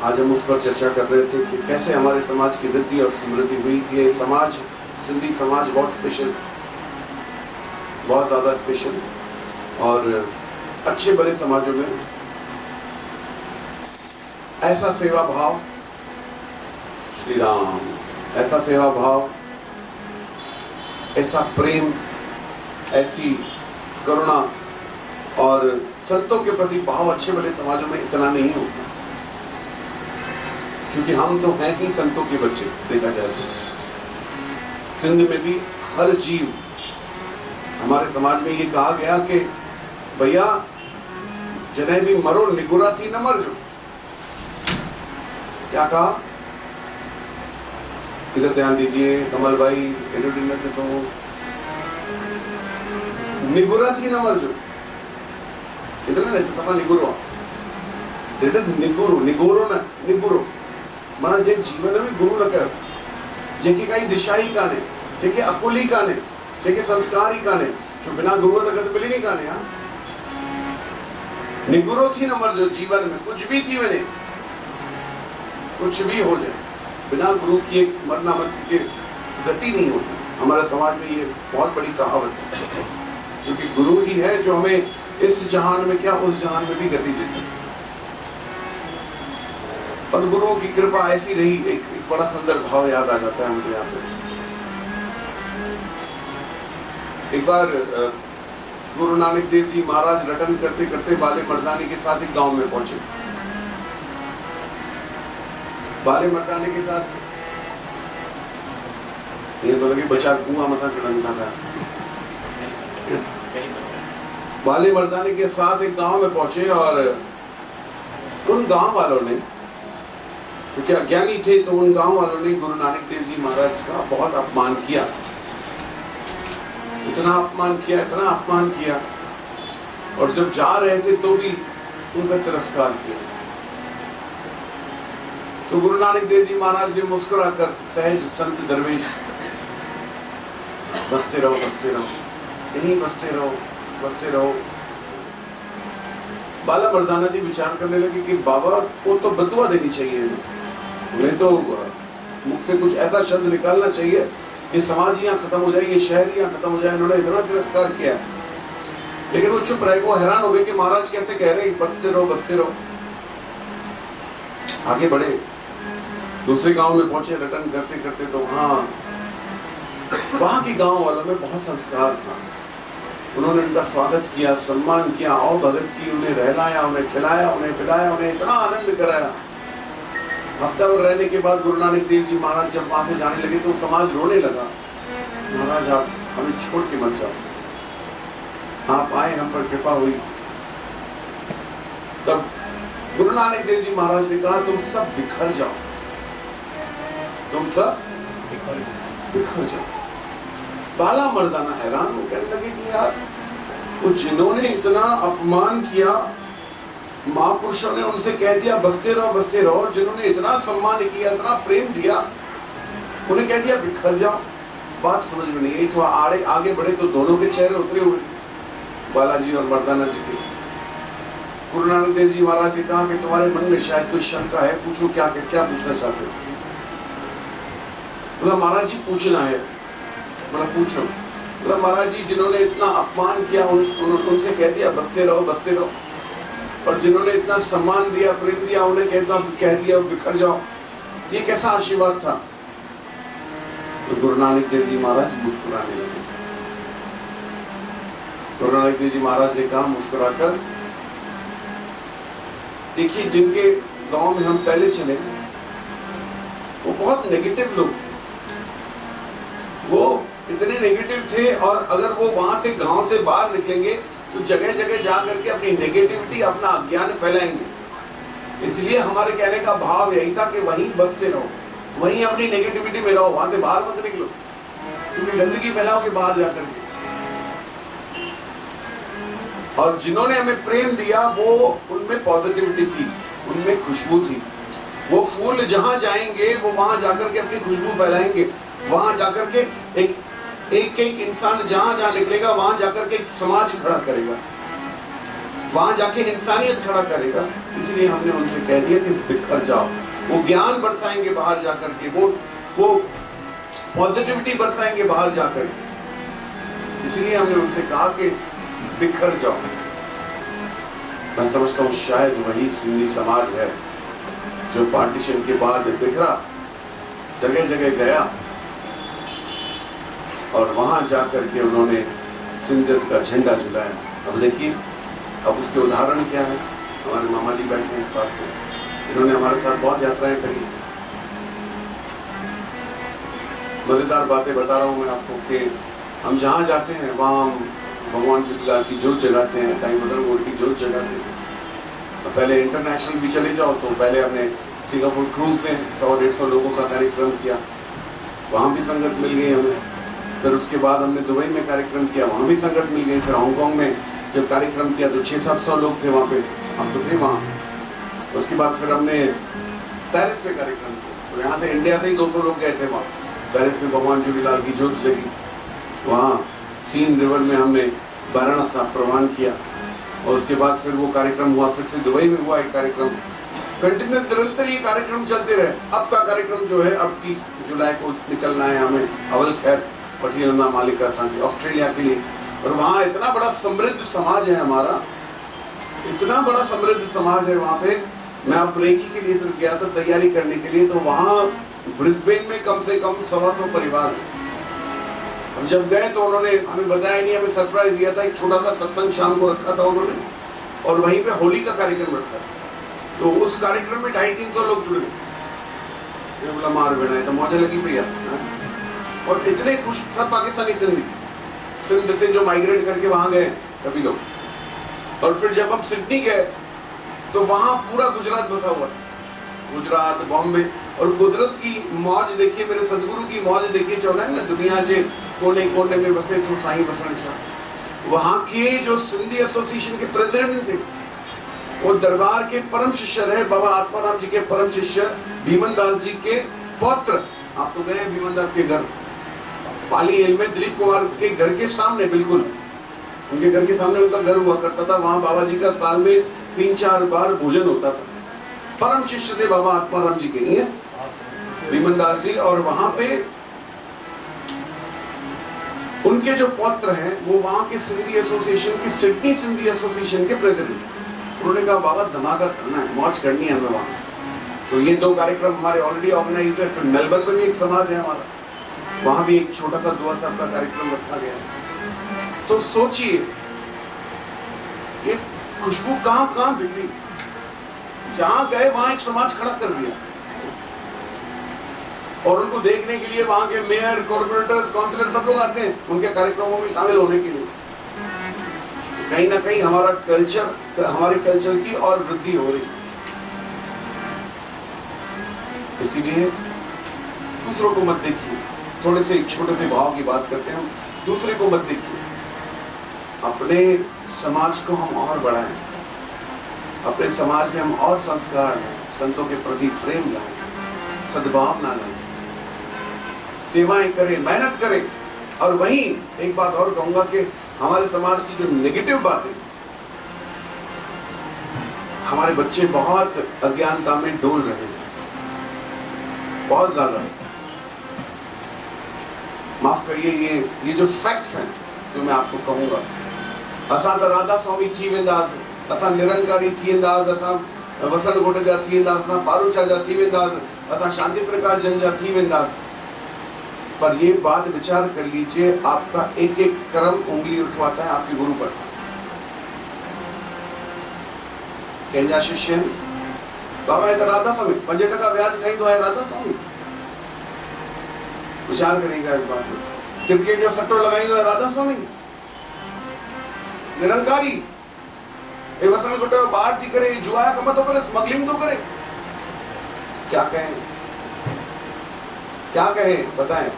आज हम उस पर चर्चा कर रहे थे कि कैसे हमारे समाज की वृद्धि और समृद्धि हुई। ये समाज, सिंधी समाज बहुत स्पेशल, बहुत ज्यादा स्पेशल, और अच्छे भले समाजों में ऐसा सेवा भाव, श्री राम, ऐसा सेवा भाव, ऐसा प्रेम, ऐसी करुणा और संतों के प्रति भाव अच्छे भले समाजों में इतना नहीं होता, क्योंकि हम तो हैं ही संतों के बच्चे। देखा जाए तो सिंध में भी हर जीव, हमारे समाज में ये कहा गया कि भैया जने भी मरो निगुरा थी न मर जो। क्या कहा? इधर ध्यान दीजिए कमल भाई, एडोडिनर के सो, निगुरा थी न मर जो। इधर ना समा निगुरो, इट इज निगुरो, निगुरो न निगुरो, माना जे जीवन में गुरु न कयो, जेके काई दिशा ही काने, जेके अकुल ही काने, जेके संस्कार ही काने, जो बिना गुरु त गति मिली नहीं काने। हाँ, निगुरो थी न मर जो। जीवन में कुछ भी थी वने, कुछ भी हो जाए, बिना गुरु की एक मरना मत की गति नहीं होती। हमारे समाज में ये बहुत बड़ी कहावत है, क्योंकि गुरु ही है जो हमें इस जहान में क्या उस जहान में भी गति देती है। और गुरुओं की कृपा ऐसी रही। एक बड़ा सुंदर भाव याद आ जाता है मुझे यहाँ पे। एक बार गुरु नानक देव जी महाराज रटन करते करते बाले मर्दानी के साथ एक गांव में पहुंचे। बाले मर्दानी के साथ ये तो लगे बचा कुआं मथा कड़ंता का। बाले मर्दाने के साथ एक गांव में पहुंचे और उन गांव वालों ने, क्योंकि अज्ञानी थे, तो उन गांव वालों ने गुरु नानक देव जी महाराज का बहुत अपमान किया, इतना अपमान किया, और जब जा रहे थे तो भी उनका तिरस्कार किया। तो गुरु नानक देव जी महाराज ने मुस्कुराकर सहज संत दरवेश, बसते रहो यहीं बसते रहो। बाला मर्दाना जी विचार करने लगे कि बाबा को तो बदुआ देनी चाहिए, उन्हें तो मुख से कुछ ऐसा शब्द निकालना चाहिए कि समाज यहाँ खत्म हो जाए, ये शहर यहाँ खत्म हो जाए। इन्होंने इतना तिरस्कार किया, लेकिन वो चुप रहे। वो हैरान हो गए कि महाराज कैसे कह रहे हैं बसते रहो। आगे बढ़े, दूसरे गांव में पहुंचे। रिटर्न करते तो वहां के गांव वालों में बहुत संस्कार था। उन्होंने उनका स्वागत किया, सम्मान किया, और भगत की, उन्हें रहलाया, उन्हें खिलाया, उन्हें पिलाया, उन्हें इतना आनंद कराया। हफ्ता भर रहने के बाद गुरु नानक देव जी महाराज जब वहां से जाने लगे तो समाज रोने लगा, महाराज आप हमें छोड़ के मत जाओ, आप आए, हम पर कृपा हुई। तब गुरु नानक देव जी महाराज ने कहा तुम सब बिखर जाओ, बिखर जाओ। बाला मर्दाना हैरान हो, कहने लगे कि यार वो जिन्होंने इतना अपमान किया, महापुरुषों ने उनसे कह दिया बसते रहो, जिन्होंने इतना सम्मान किया, इतना प्रेम दिया, उन्हें कह दिया बिखर जाओ। बात समझ में नहीं आई। थोड़ा आगे बढ़े तो दोनों के चेहरे उतरे हुए, बालाजी और मर्दाना जी के। गुरु नानक देव जी महाराज ने कहा कि तुम्हारे मन में शायद कोई शंका है, पूछो क्या पूछना चाहते हो। बोला महाराज जी पूछना है। बोला पूछो। बोला महाराज जी जिन्होंने इतना अपमान किया उनसे कह दिया बसते रहो, और जिन्होंने इतना सम्मान दिया, प्रेम दिया, उन्हें कह दिया बिखर जाओ, ये कैसा आशीर्वाद था। तो गुरु नानक देव जी महाराज मुस्कुराने लगे। गुरु नानक देव जी महाराज ने कहा मुस्कुराकर, देखिए जिनके गांव में हम पहले चले वो बहुत नेगेटिव लोग थे, वो इतने नेगेटिव थे, और अगर वो वहां से गांव से बाहर निकलेंगे तो जगह जगह जा करके अपनी नेगेटिविटी, अपना अज्ञान फैलाएंगे। इसलिए हमारे कहने का भाव यही था कि वहीं बसते रहो, वहीं अपनी नेगेटिविटी में रहो, वहां से बाहर मत निकलो, क्योंकि गंदगी फैलाओगे बाहर जाकर के। और जिन्होंने हमें प्रेम दिया वो उनमें पॉजिटिविटी थी, उनमें खुशबू थी। वो फूल जहां जाएंगे वो वहां जाकर के अपनी खुशबू फैलाएंगे, वहां जाकर के एक इंसान जहां निकलेगा वहां जाकर के एक समाज खड़ा करेगा, वहां जाके इंसानियत खड़ा करेगा। इसलिए हमने उनसे कह दिया कि बिखर जाओ। वो ज्ञान बरसाएंगे बाहर जाकर के, वो पॉजिटिविटी बरसाएंगे बाहर जाकर, इसलिए हमने उनसे कहा कि बिखर जाओ। मैं समझता हूँ शायद वही सिंधी समाज है जो पार्टीशन के बाद बिखरा, जगह जगह गया, और वहां जाकर के उन्होंने सिंधियत का झंडा झुलाया। अब देखिए, अब उसके उदाहरण क्या है। हमारे मामा जी बैठे हैं साथ में, इन्होंने हमारे साथ बहुत यात्राएं करी। मजेदार बातें बता रहा हूँ मैं आपको कि हम जहाँ जाते हैं वहाँ भगवान झूलेलाल की जोत जगाते हैं, साईं बजरंग की जोत जगाते हैं। तो पहले इंटरनेशनल भी चले जाओ, तो पहले हमने सिंगापुर क्रूज में 100-150 लोगों का कार्यक्रम किया, वहाँ भी संगत मिल गई हमें। फिर उसके बाद हमने दुबई में कार्यक्रम किया, वहाँ भी संगत मिल गई। फिर हांगकांग में जब कार्यक्रम किया तो 600-700 लोग थे वहाँ पे, हम तो थे वहाँ। उसके बाद फिर हमने पेरिस में कार्यक्रम किया, तो यहाँ से इंडिया से ही 200 लोग गए थे वहाँ। पेरिस में भगवान झूलेलाल की जोत जगी, वहाँ सीन रिवर में हमने 12 साहब प्रवान किया। और उसके बाद फिर वो कार्यक्रम हुआ, फिर से दुबई में हुआ एक कार्यक्रम। कंटिन्यू निरंतर ये कार्यक्रम चलते रहे। अब का कार्यक्रम जो है, अब 30 जुलाई को निकलना है हमें अवल खैर पटियाला मालिका सांगी ऑस्ट्रेलिया के लिए। और वहाँ इतना बड़ा समृद्ध समाज है हमारा, इतना बड़ा समृद्ध समाज है वहाँ पे। मैं अब रेकी के लिए सिर्फ गया था तैयारी करने के लिए, तो वहाँ ब्रिस्बेन में कम से कम 125 परिवार है। हम जब गए तो उन्होंने हमें बताया नहीं, हमें सरप्राइज दिया था। एक छोटा सा सत्संग शाम को रखा था उन्होंने, और वहीं पे होली का कार्यक्रम रखा। तो उस कार्यक्रम में 250-300 लोग जुड़ गए। बोला मार बेड़ा, तो मौजा लगी भैया। और इतने खुश सब पाकिस्तानी सिंधी, सिंध से जो माइग्रेट करके वहां गए सभी लोग। और फिर जब हम सिडनी गए तो वहां पूरा गुजरात बसा हुआ, गुजरात, बॉम्बे, और कुदरत की मौज देखिए, मेरे सदगुरु की मौज देखिए। चौना है ना, दुनिया के कोने कोने में बसे तो साईं बसण शाह। वहां के जो सिंधी एसोसिएशन के प्रेसिडेंट थे, वो दरबार के परम शिष्य रहे, बाबा आत्माराम जी के परम शिष्य भीमन दास जी के पौत्र। आप तो गए भीमन दास के घर, पाली हिल में दिलीप कुमार के घर के सामने, बिल्कुल उनके घर के सामने उनका घर हुआ करता था। वहां बाबा जी का साल में 3-4 बार भोजन होता था। परम शिष्य थे बाबा आत्माराम जी के, नहीं है भीमन दास जी। और वहां पे उनके जो पौत्र हैं वो वहां के सिंधी एसोसिएशन की, सिडनी सिंधी एसोसिएशन के प्रेसिडेंट। उन्होंने कहा बाबा धमाका करना है, मौज करनी है हमें वहां। तो ये 2 कार्यक्रम हमारे ऑलरेडी ऑर्गेनाइज्ड है। फिर मेलबर्न में भी एक समाज है हमारा, वहां भी एक छोटा सा दुआ साहब का कार्यक्रम रखा गया है। तो सोचिए ये खुशबू कहां कहां बिखरी, जहां गए वहां एक समाज खड़ा कर दिया। और उनको देखने के लिए वहां के मेयर, कॉर्पोरेटर्स, काउंसिलर सब लोग आते हैं उनके कार्यक्रमों में शामिल होने के लिए। कहीं ना कहीं हमारा कल्चर, हमारे कल्चर की और वृद्धि हो रही। इसीलिए दूसरों को मत देखिए, थोड़े से एक छोटे से भाव की बात करते हैं हम, दूसरे को मत देखिए, अपने समाज को हम और बढ़ाएं, अपने समाज में हम और संस्कार लाएं, संतों के प्रति प्रेम लाएं, सद्भावना लाएं, सेवाएं करें, मेहनत करें। और वहीं एक बात और कहूंगा कि हमारे समाज की जो नेगेटिव बातें, हमारे बच्चे बहुत अज्ञानता में डोल रहे हैं, बहुत ज्यादा। माफ करिए, ये जो फैक्ट्स हैं जो मैं आपको कहूंगा, असां तो राधा स्वामी थी वेंदासीं, असां निरंकारी थी वेंदासीं, असां वसण घोट जा थी वेंदासीं, असां पारूशाह जा थी वेंदासीं, असां शांति प्रकाश जन जा थी वेंदासीं। पर ये बात विचार कर लीजिए, आपका एक एक कर्म उंगली उठवाता है आपके गुरु पर। कंहिंजा शिष्य आहिनि, बाबा ये तो राधा स्वामी 5% ब्याज खाईंदो आहे, राधा स्वामी। विचार करेगा इस बात में। क्रिकेट जो सट्टो लगाईंदो है, राधा स्वामी। निरंकारी ये वसण घोट बाहर थी करे, जुआ कम तो करे, स्मगलिंग तो करे। क्या कहें, क्या कहें बताएं।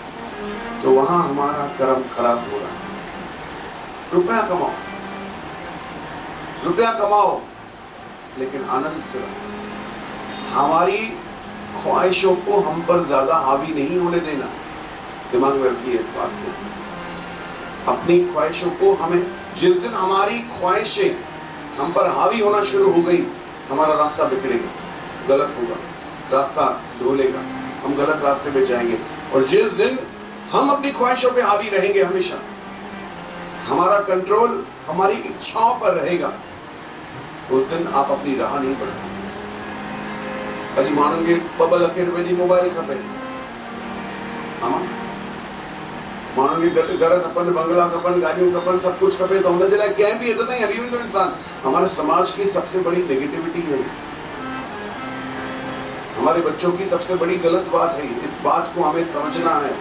तो वहां हमारा कर्म खराब हो रहा है। रुपया कमाओ, रुपया कमाओ, लेकिन आनंद से रहो। हमारी ख्वाहिशों को हम पर ज्यादा हावी नहीं होने देना। दिमाग में रखिए इस बात को। अपनी ख्वाहिशों को हमें, जिस दिन हमारी ख्वाहिशें हम पर हावी होना शुरू हो गई, हमारा रास्ता बिगड़ेगा, गलत होगा, रास्ता ढोलेगा, हम गलत रास्ते पे जाएंगे। और जिस दिन हम अपनी ख्वाहिशों पे हावी रहेंगे, हमेशा हमारा कंट्रोल हमारी इच्छाओं पर रहेगा, उस दिन आप अपनी राह नहीं बढ़ाएंगे। अजी मानोगे 2 लख रुपए जी मोबाइल खपे, मानोगे घर खपन, बंगला खपन, गाड़ियों खपन, सब कुछ खपे, तो हुन जे लाइ कंहिं बि इज़त हरी वेंदो इंसान। हमारे समाज की सबसे बड़ी नेगेटिविटी है, हमारे बच्चों की सबसे बड़ी गलत बात है। इस बात को हमें समझना है,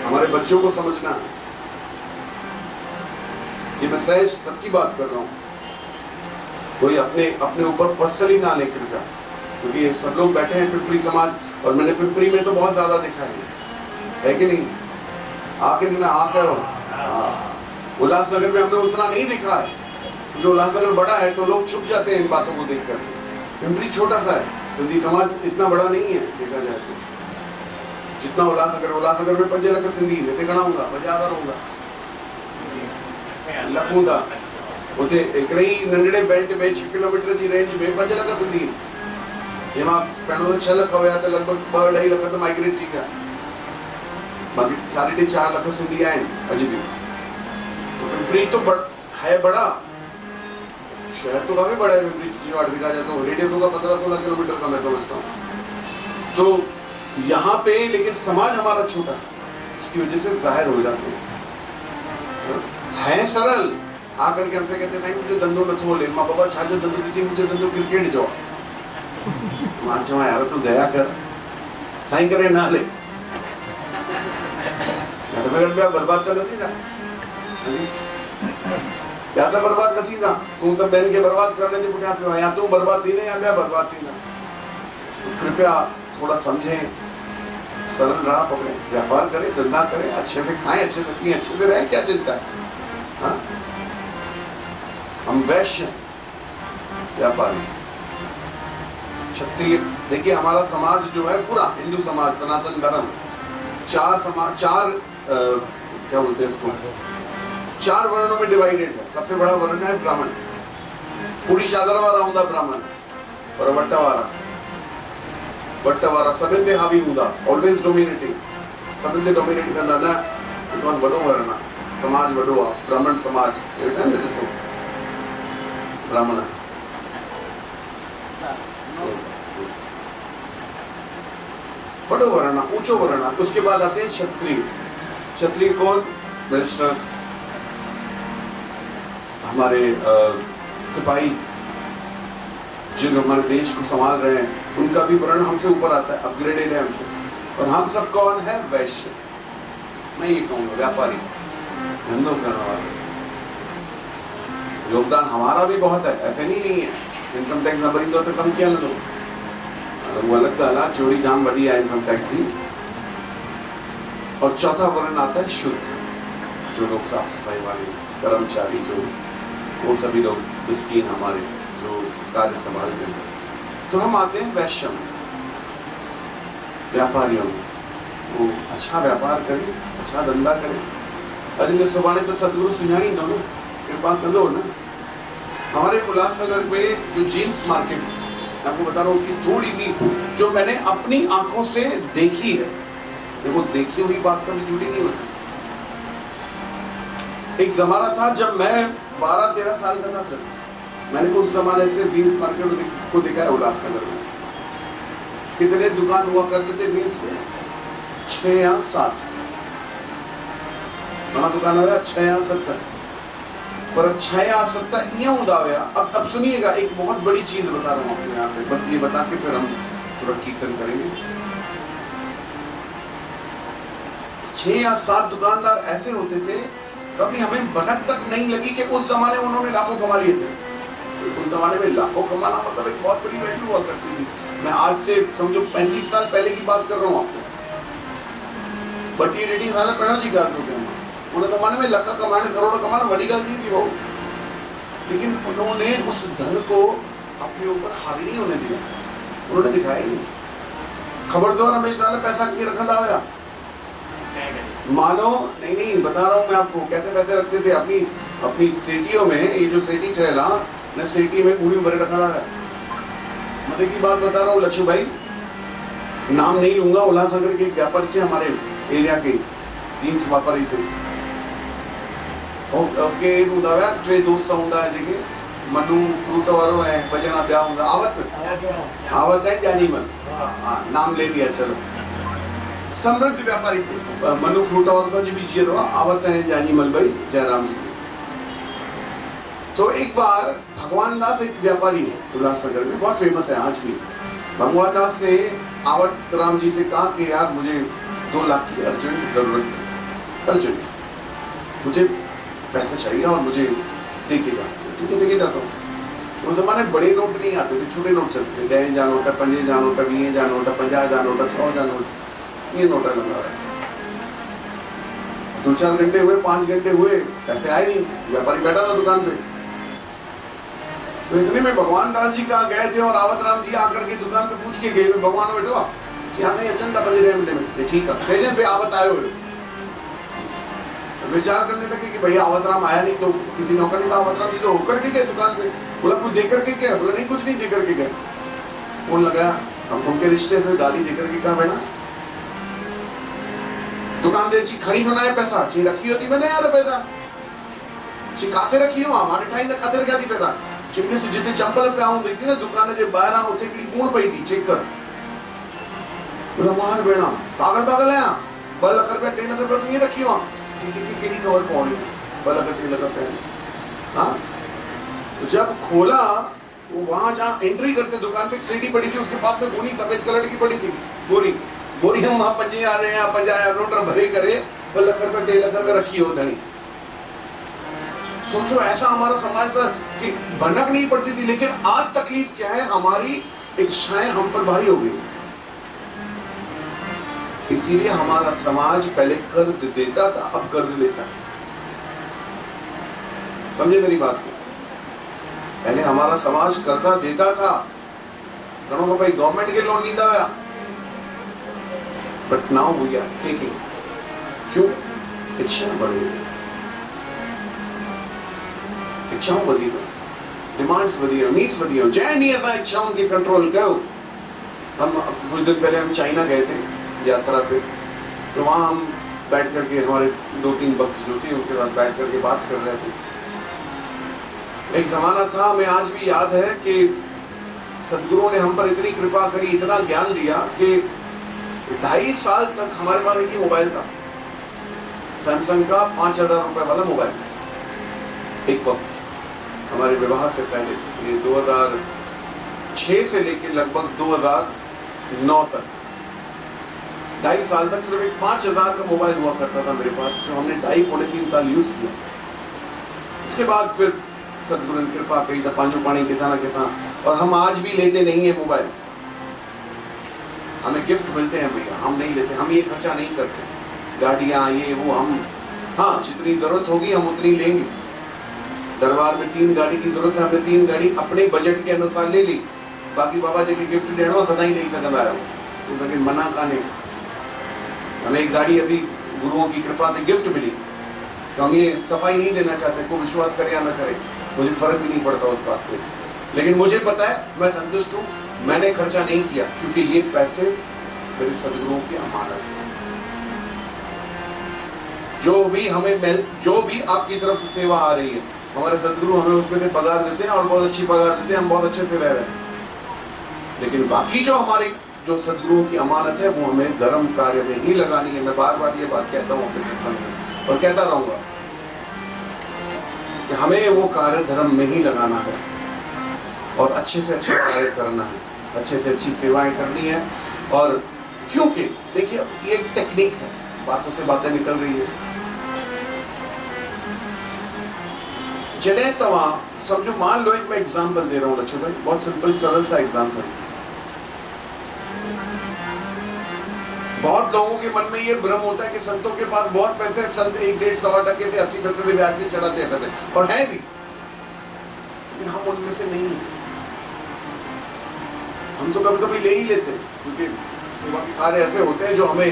हमारे बच्चों को समझना है। ये मैं सहज सबकी बात कर रहा हूँ, कोई अपने ऊपर पर्सनली ना लेकर का, क्योंकि ये सब लोग बैठे हैं पिंपरी समाज, और मैंने पिंपरी में तो बहुत ज्यादा देखा है कि नहीं? आके नहीं ना आके हो। उल्लासनगर में हमने उतना नहीं देखा है, क्योंकि उल्लासनगर बड़ा है तो लोग छुप जाते हैं इन बातों को देख कर। पिंपरी छोटा सा है, सिंधी समाज इतना बड़ा नहीं है देखा जाए तो, जितना उल्लासनगर में 5 लख सिंधी ने घणा हूंदा, 50,000 हूंदा, लख हूंदा। उते हिकिड़े ई नंढड़े बेल्ट में 6 किलोमीटर जी रेंज में 5 लख सिंधी, जंहिंमां पहिरियों तो 6 लख हुया, त लॻभॻि 2-2.5 लख त माइग्रेट थी विया, बाक़ी 4.5 लख सिंधी आहिनि अॼु भी। तो पिंपरी तो है बड़ा शहर, तो काफी बड़ा है पिंपरी चिंचवड़ देखा जाए तो, रेडियस होगा 15-16 किलोमीटर का मैं समझता हूँ। तो यहाँ पे लेकिन समाज हमारा छोटा है, इसकी वजह से जाहिर हो जाते हैं सरल। आकर के हमसे कहते हैं मुझे धंधो नथो हले, मां बाबा छा जो धंधो थी, मुझे धंधो क्रिकेट जो। मां चवां यार तू दया कर, साईं करे ना हले। मगर ॿिया बर्बाद त न थींदा जी, ॿिया त बर्बाद न थींदा। तूं त ॿियनि खे बर्बाद करण जे पुठियां पियो आहे, या तूं बर्बाद थींदे या ॿिया बर्बाद थींदा। तो कृपया थोड़ा समझें, सरल राह पकड़े, व्यापार करें, धंधा करें, अच्छे से खाएं, अच्छे से पिए, अच्छे से रहें, क्या चिंता है? हाँ? हम वैश्य व्यापारी क्षत्रिय। देखिए हमारा समाज जो है पूरा हिंदू समाज, सनातन धर्म, चार क्या बोलते हैं इसको, 4 वर्णों में डिवाइडेड है। सबसे बड़ा वर्ण है ब्राह्मण, पूरी शादर वाला होता ब्राह्मण, और वट्टवारा सभिंदे हावी हूंदा, ऑलवेज डोमिनेटिंग, सभिंदे डोमिनेट कंदा न, बिकॉज़ वॾो वर्ण आहे, समाज वॾो आहे, ब्राह्मण समाज, हेठि न ॾिसो ब्राह्मण बड़ो वर्ण, ऊंचो वर्ण। तो उसके बाद आते हैं क्षत्रिय। क्षत्रिय कौन? मिनिस्टर्स, हमारे सिपाही जिन हमारे देश को संभाल रहे हैं, उनका भी वर्ण हमसे ऊपर आता है, अपग्रेडेड है हमसे। और हम सब कौन है? वैश्य। मैं ये कहूँगा व्यापारी, धंधों करने वाले। योगदान हमारा भी बहुत है, ऐसे नहीं है। इनकम टैक्स न भरी तो कम किया ना, वो अलग गाला, चोरी जाम बड़ी है इनकम टैक्स ही। और चौथा वर्ण आता है शुद्ध, जो लोग साफ सफाई वाले, कर्मचारी, जो वो सभी लोग मिस्कीन हमारे जो कार्य संभालते हैं। तो हम आते हैं वैश्य व्यापारियों में। वो अच्छा व्यापार करें, अच्छा धंधा करें। अरे मैं सुबाने तो सदगुरु सुझानी दो ना, कृपा कर दो ना। हमारे उल्लासनगर में जो जीन्स मार्केट, आपको बता रहा हूँ, उसकी थोड़ी सी जो मैंने अपनी आंखों से देखी है। देखो देखी हुई बात कभी झूठी नहीं होती। एक जमाना था जब मैं 12-13 साल का था, फिर मैंने उस जमाने से जीन्स मार्केट को देखा है उल्लासनगर में। कितने दुकान हुआ करते थे जीन्स पे? 6 या 7 बड़ा दुकान हो गया, 6 या 7 पर 6 या 7 यूं होता हुआ। अब सुनिएगा, एक बहुत बड़ी चीज बता रहा हूँ आपको यहाँ पे, बस ये बता के फिर हम थोड़ा कीर्तन करेंगे। 6 या 7 दुकानदार ऐसे होते थे, कभी हमें भनक तक नहीं लगी कि उस जमाने में उन्होंने लाखों कमा लिए थे। उस जमाने में लाखों कमाना मतलब एक बहुत बड़ी वैल्यू हुआ करती थी। मैं आज से समझो 35 साल पहले की बात कर रहा हूँ आपसे। 32 साल पहले की बात होती है। उन्हें जमाने में लाखों कमाने, करोड़ों कमाना बड़ी गलती थी वो, लेकिन उन्होंने उस धन को अपने ऊपर हावी नहीं होने दिया। उन्होंने दिखाया ही नहीं। खबर द्वारा रमेश लाल पैसा की रखा था मानो नहीं बता रहा हूँ मैं आपको कैसे पैसे रखते थे अपनी सेटियों में। ये जो सेटी ठहला न, सेटी में गुड़ी भर रखा था। मजे की बात बता रहा हूँ लच्छू भाई, नाम नहीं लूंगा, उल्लासनगर के व्यापारी थे हमारे एरिया के, जीन्स व्यापारी थे। ओके उदावा टे दोस्त होंदा है जेके मनु फ्रूट वारो है भजना ब्या होंदा आवत है जानीमल। हां नाम ले लिया, चलो समृद्ध व्यापारी थे मनु फ्रूट और का जी भी जीरो आवत है जानीमल भाई जयराम जी। तो एक बार भगवान दास एक व्यापारी है उल्लासनगर में, बहुत फेमस है आज भी। भगवान दास ने आवत राम जी से कहा कि यार मुझे 2 लाख की अर्जेंट जरूरत है, अर्जेंट मुझे पैसे चाहिए और मुझे दे के जा। ठीक है, दे के जाता हूँ। उस जमाने बड़े नोट नहीं आते थे, छोटे नोट चलते थे। 10 जा नोट, 5 जा नोट, 20 जा नोट, 50 जा नोट, 100 जा नोट, ये नोटा लगा रहा है। 2-4 घंटे हुए, 5 घंटे हुए, पैसे आए नहीं। व्यापारी बैठा था दुकान पे। तो इतने में भगवान दास जी कहाँ गए थे और आवत राम जी आकर के दुकान पे पूछ के गए, भगवान बैठो यहाँ से अचंदा 15 मिनट में। ठीक है, सेजन पे आवत आए हुए। विचार करने लगे कि भैया आवत राम आया नहीं, तो किसी नौकर ने कहा आवत राम जी तो होकर के गए दुकान पे। बोला कुछ देकर के गए? बोला नहीं कुछ नहीं देकर के गए। फोन लगाया, हम उनके रिश्ते से गाली देकर के कहा बेटा दुकानदार जी खड़ी होना है पैसा ची रखी होती मैंने यार पैसा ची काथे रखी हो हमारे ठाई ने काथे रखा थी पैसा चिमनी से जितने चंपल पे आऊं देखती ना दुकान जे बाहर होते किड़ी गुण पई थी चेक कर। बोला मार बेड़ा पागल है 2 लाख रुपया 3 लाख रुपया तो ये रखी हो केड़ी खबर पौड़ी 2 लाख 3 लाख रुपया। हाँ जब खोला वो वहां जहाँ एंट्री करते दुकान पे सीढ़ी पड़ी थी, उसके पास में गोनी सफेद कलर की पड़ी थी, गोरी हम वहां 50 आ रहे हैं 50 नोट भरे करे लखर पे 1.5 लखर में रखी हो धनी। सोचो ऐसा हमारा समाज पर कि भनक नहीं पड़ती थी, लेकिन आज तकलीफ क्या है, हमारी इच्छाएं हम पर भारी हो गई। इसीलिए हमारा समाज पहले कर्ज देता था, अब कर्ज लेता है। समझे मेरी बात को? पहले हमारा समाज कर्जा देता था, घणों को भाई गवर्नमेंट के लोन नहीं था, but now we are taking. क्यों? इच्छा बढ़ गई, इच्छाओं वधी गई, डिमांड्स वधी गई, नीड्स वधी गई। जय नहीं ऐसा इच्छाओं के कंट्रोल करो। हम कुछ दिन पहले हम चाइना गए थे यात्रा पे, तो वहां हम बैठ करके हमारे 2-3 भक्त जो थे उनके साथ बैठ करके बात कर रहे थे। एक जमाना था, हमें आज भी याद है कि सदगुरुओं ने हम पर इतनी कृपा करी, इतना ज्ञान दिया कि 2.5 साल तक हमारे पास एक ही मोबाइल था, सैमसंग का 5000 रुपए वाला मोबाइल। एक वक्त हमारे विवाह से पहले, ये 2006 से लेकर लगभग 2009 तक 2.5 साल तक सिर्फ एक 5000 का मोबाइल हुआ करता था मेरे पास, जो हमने 2.5-3 साल यूज किया। उसके बाद फिर सदगुरु ने कृपा करी था, पांचों पानी कितना कितना, और हम आज भी लेते नहीं है मोबाइल। हमें गिफ्ट मिलते हैं भैया, हम नहीं लेते, हम ये खर्चा नहीं करते, गाड़ियां ये वो हम, हाँ जितनी जरूरत होगी हम उतनी लेंगे। दरबार में 3 गाड़ी की जरूरत है, हमने 3 गाड़ी अपने बजट के अनुसार ले ली। बाकी बाबा जी के गिफ्ट देना सदा ही नहीं सकता है, तो लेकिन मना का नहीं। हमें एक गाड़ी अभी गुरुओं की कृपा से गिफ्ट मिली, तो हम ये सफाई नहीं देना चाहते, को विश्वास करे या न करे, मुझे फर्क भी नहीं पड़ता उस बात से। लेकिन मुझे पता है, मैं संतुष्ट हूँ, मैंने खर्चा नहीं किया, क्योंकि ये पैसे मेरे सदगुरुओं की अमानत है। जो भी आपकी तरफ से सेवा आ रही है, हमारे सदगुरु हमें उसमें से पगार देते हैं, और बहुत अच्छी पगार देते हैं, हम बहुत अच्छे से रह रहे हैं। लेकिन बाकी जो सदगुरुओं की अमानत है, वो हमें धर्म कार्य में ही लगानी है। मैं बार बार ये बात कहता हूँ अपने सत्संग में, और कहता रहूंगा कि हमें वो कार्य धर्म में ही लगाना है, और अच्छे से अच्छे कार्य करना है, अच्छे से अच्छी सेवाएं करनी है। और क्योंकि देखिए ये एक टेक्निक है, बातों से बातें निकल रही है। जने तवा समझो, मान लो एक मैं एग्जांपल दे रहा हूँ लक्ष्य भाई, बहुत सिंपल सरल सा एग्जांपल। बहुत लोगों के मन में ये भ्रम होता है कि संतों के पास बहुत पैसे, संत 1-1.5-100 से 80 पैसे से ब्याज पे चढ़ाते हैं पैसे, और है भी, लेकिन हम उनमें से नहीं हैं। हम तो कभी कभी ले ही लेते हैं, क्योंकि सेवा के कार्य ऐसे होते हैं जो हमें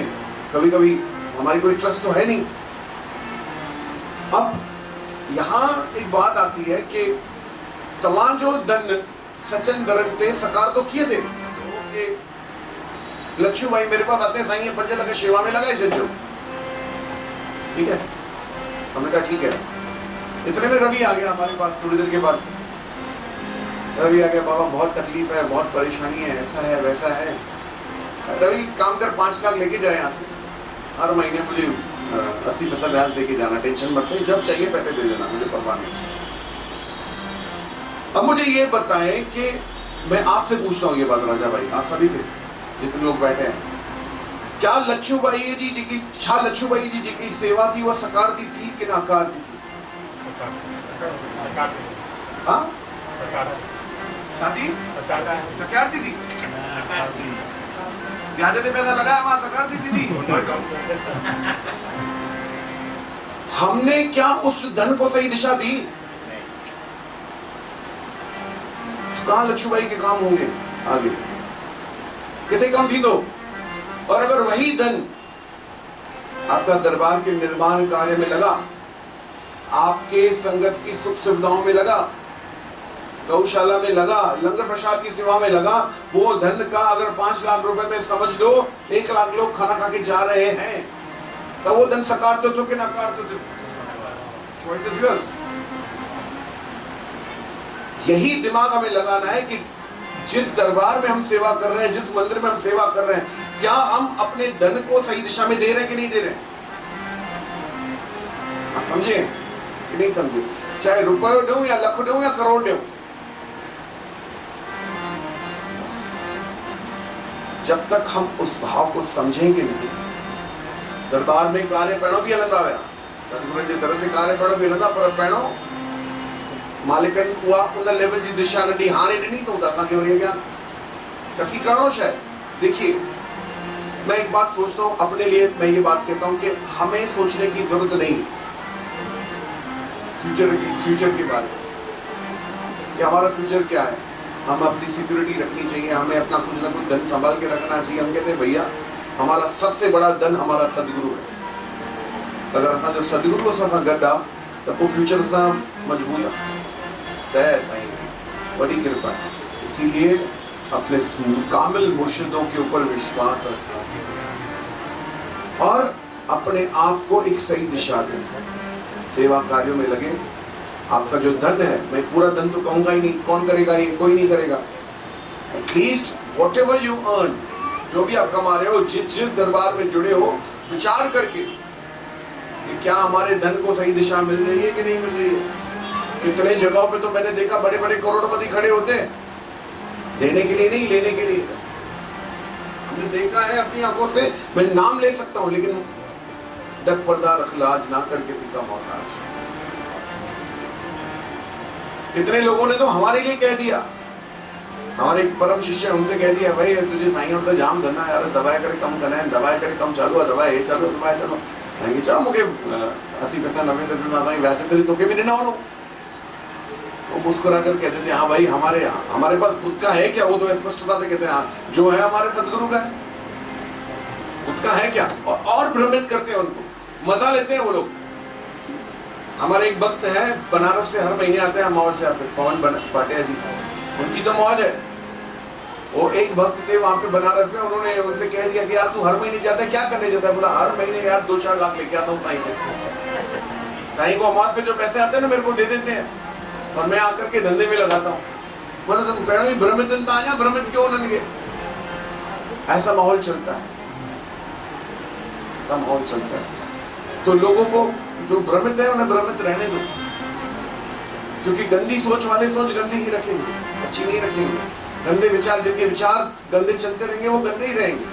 कभी कभी, हमारी कोई ट्रस्ट तो है नहीं। अब यहाँ एक बात आती है कि तमाम जो धन सचन दरंते सकार तो किए थे कि लक्ष्मी भाई मेरे पास आते हैं, साईं 5 लाख सेवा में लगाए सचो, ठीक है। हमने कहा ठीक है। इतने में रवि आ गया हमारे पास, थोड़ी देर के बाद रवि आ गया, बाबा बहुत तकलीफ है, बहुत परेशानी है, ऐसा है वैसा है। रवि काम कर 5 लाख लेके जाए यहाँ से, हर महीने मुझे 80 पैसा ब्याज देके जाना, टेंशन मत ले, जब चाहिए पैसे दे देना, मुझे परवाह नहीं। अब मुझे ये बताएं कि मैं आपसे पूछता हूँ ये बात राजा भाई, आप सभी से जितने लोग बैठे हैं, क्या लक्ष्मीबाई जी की सेवा थी, वह सकारती थी कि नाकारती थी? हाँ, सकारती थी। ज्यादा पैसा लगाया वहां सकारती थी। हमने क्या उस धन को सही दिशा दी? तो कहां लक्ष्मीबाई के काम होंगे आगे, कितने कम थी तो। और अगर वही धन आपका दरबार के निर्माण कार्य में लगा, आपके संगत की सुख सुविधाओं में लगा, गौशाला में लगा, लंगर प्रसाद की सेवा में लगा, वो धन का अगर 5 लाख रुपए में समझ लो 1 लाख लोग खाना खा के जा रहे हैं, तो वो धन सकारते हो कि नकारते हो? Choice is yours. यही दिमाग हमें लगाना है कि जिस दरबार में हम सेवा कर रहे हैं, जिस मंदिर में हम सेवा कर रहे हैं, क्या हम अपने धन को सही दिशा में दे रहे हैं कि नहीं दे रहे हैं? आप समझे कि नहीं समझे? चाहे रुपये दूं या लाख दूं या करोड़ दूं, जब तक हम उस भाव को समझेंगे नहीं, दरबार में कार्य पैणो भी हलंदा हुआ, सतगुरु जे दर ते कार्य पैणो भी हलंदा, पर पैणो मालिकन उहा उन लेवल जी दिशा न ॾी, हाणे ॾिनी अथऊं त असांखे वरी अॻियां टकी करणो छा आहे। देखिए, मैं एक बात सोचता हूँ अपने लिए, मैं ये बात कहता हूँ कि हमें सोचने की जरूरत नहीं फ्यूचर के बारे में कि हमारा फ्यूचर क्या है। हम अपनी सिक्योरिटी रखनी चाहिए, हमें अपना कुछ ना कुछ धन संभाल के रखना चाहिए। हम कहते हैं भैया हमारा सबसे बड़ा धन हमारा सदगुरु है। अगर असां जो सदगुरु असां सां गॾु आहे त पोइ फ्यूचर सां मजबूत आहे। तय साईं जी बड़ी कृपा है। इसीलिए अपने कामिल मुर्शिदों के ऊपर विश्वास रखें और अपने आप को एक सही दिशा दें, सेवा कार्यों में लगे। आपका जो धन है, मैं पूरा धन तो कहूंगा ही नहीं, कौन करेगा ये, कोई नहीं करेगा। At least what ever you earn, जो भी आप कमा रहे हो, जिस दरबार में जुड़े हो, विचार करके कि क्या हमारे धन को सही दिशा मिल रही है कि नहीं मिल रही है। कितने जगहों पे तो मैंने देखा बड़े बड़े करोड़पति खड़े होते हैं, देने के लिए नहीं, लेने के लिए। हमने देखा है अपनी आंखों से, मैं नाम ले सकता हूं, लेकिन डक पर्दा रख लाज ना कर किसी का मोहताज। कितने लोगों ने तो हमारे लिए कह दिया, हमारे परम शिष्य उनसे कह दिया, भाई तुझे साईं और जाम धरना यार, दवाई करे कम करना है, दवाई करे कम चालू है, दवाई ये चालू, दवाई चालू। साईं चाहो मुझे 80 पैसा 90 पैसा ना साईं व्याज तेरी तो के भी नहीं ना। वो मुस्कुरा कर कहते थे, हाँ भाई हमारे पास खुद का है क्या। वो तो स्पष्टता से कहते हैं, हाँ जो है हमारे सदगुरु का है, खुद का है क्या। और भ्रमित करते हैं उनको, मजा लेते हैं वो लोग। हमारे एक भक्त है बनारस से, हर महीने आते हैं अमावस्या पे, पवन भाटिया जी, उनकी तो मौज है। वो एक भक्त थे वहां पे बनारस में, उन्होंने उनसे कह दिया कि यार तू हर महीने जाता है, क्या करने जाता है। बोला हर महीने यार 2-4 लाख लेके आता हूँ साईं को। साईं को अमावस पे जो पैसे आते हैं ना मेरे को दे देते हैं और मैं आकर के धंधे में लगाता हूँ। बोला तुम पैणो ही भ्रमित आया, भ्रमित क्यों न लगे। ऐसा माहौल चलता है, ऐसा माहौल चलता है। तो लोगों को जो भ्रमित है उन्हें भ्रमित रहने दो, क्योंकि गंदी सोच वाले सोच गंदी ही रखेंगे, अच्छी नहीं रखेंगे। गंदे विचार, जिनके विचार गंदे चलते रहेंगे वो गंदे ही रहेंगे।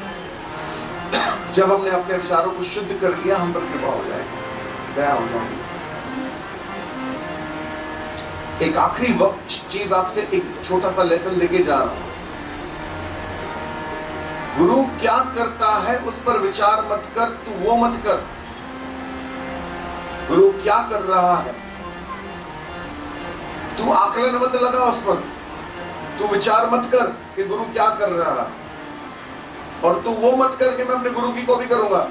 जब हमने अपने विचारों को शुद्ध कर लिया, हम पर कृपा हो जाएगी, दया हो जाएगी। एक आखिरी वक्त चीज आपसे एक छोटा सा लेसन देके जा रहा हूं। गुरु क्या करता है उस पर विचार मत कर, तू वो मत कर। गुरु क्या कर रहा है तू आकलन मत लगा उस पर, तू विचार मत कर कि गुरु क्या कर रहा है, और तू वो मत कर कि मैं अपने गुरु की कॉपी करूंगा।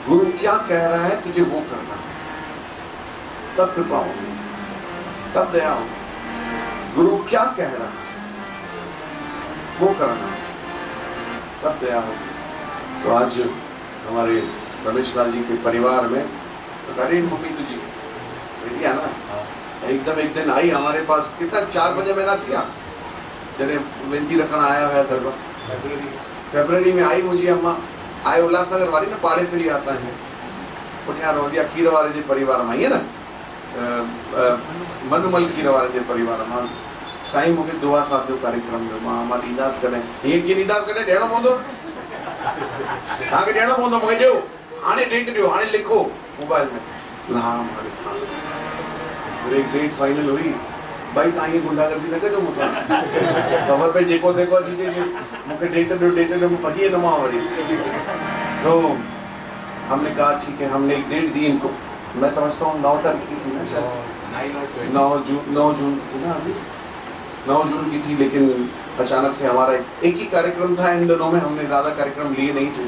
गुरु क्या कह रहा है तुझे वो करना है, तब कृपा होगी, तब दया होगी। गुरु क्या कह रहा है वो करना है, तब दया होगी। तो आज हमारे रमेश लाल जी के परिवार में अरे मम्मी तुझी बेटी है ना, एकदम एक दिन आई हमारे पास, कितना 4 बजे महीना थिया जॾहिं मेहंदी रखण आया हुआ दरबार, फेब्रुअरी में आई मुंहिंजी अम्मा, आए उल्हासनगर वारी न पाड़े से ही आता है, पुठियां रहंदी आहे खीर वारे जे परिवार मां, ईअं न मनूमल खीर वारे जे परिवार मां। साईं मूंखे दुआ साहिब जो कार्यक्रम जो मां ॾींदासीं कॾहिं, हीअं कीअं ॾींदासीं, कॾहिं ॾियणो पवंदो तव्हांखे, ॾियणो पवंदो मूंखे, ॾियो हाणे डेट ॾियो, हाणे लिखो मोबाइल में। हा फिर एक डेट फाइनल हुई, भाई तव्हां हीअं गुंडागर्दी न कजो मूंसां, ख़बर पई जेको तेको अची चइजे मूंखे डेट ॾियो, डेट ॾियो, मैं भॼी वेंदोमांव वरी। तो हमने कहा ठीक है, हमने एक डेट दी इनको, मैं समझता हूँ 9 तारीख की थी ना शायद, 9 जून की थी ना, अभी 9 जून की थी। लेकिन अचानक से हमारा एक ही कार्यक्रम था इन दिनों में, हमने ज़्यादा कार्यक्रम लिए नहीं थे।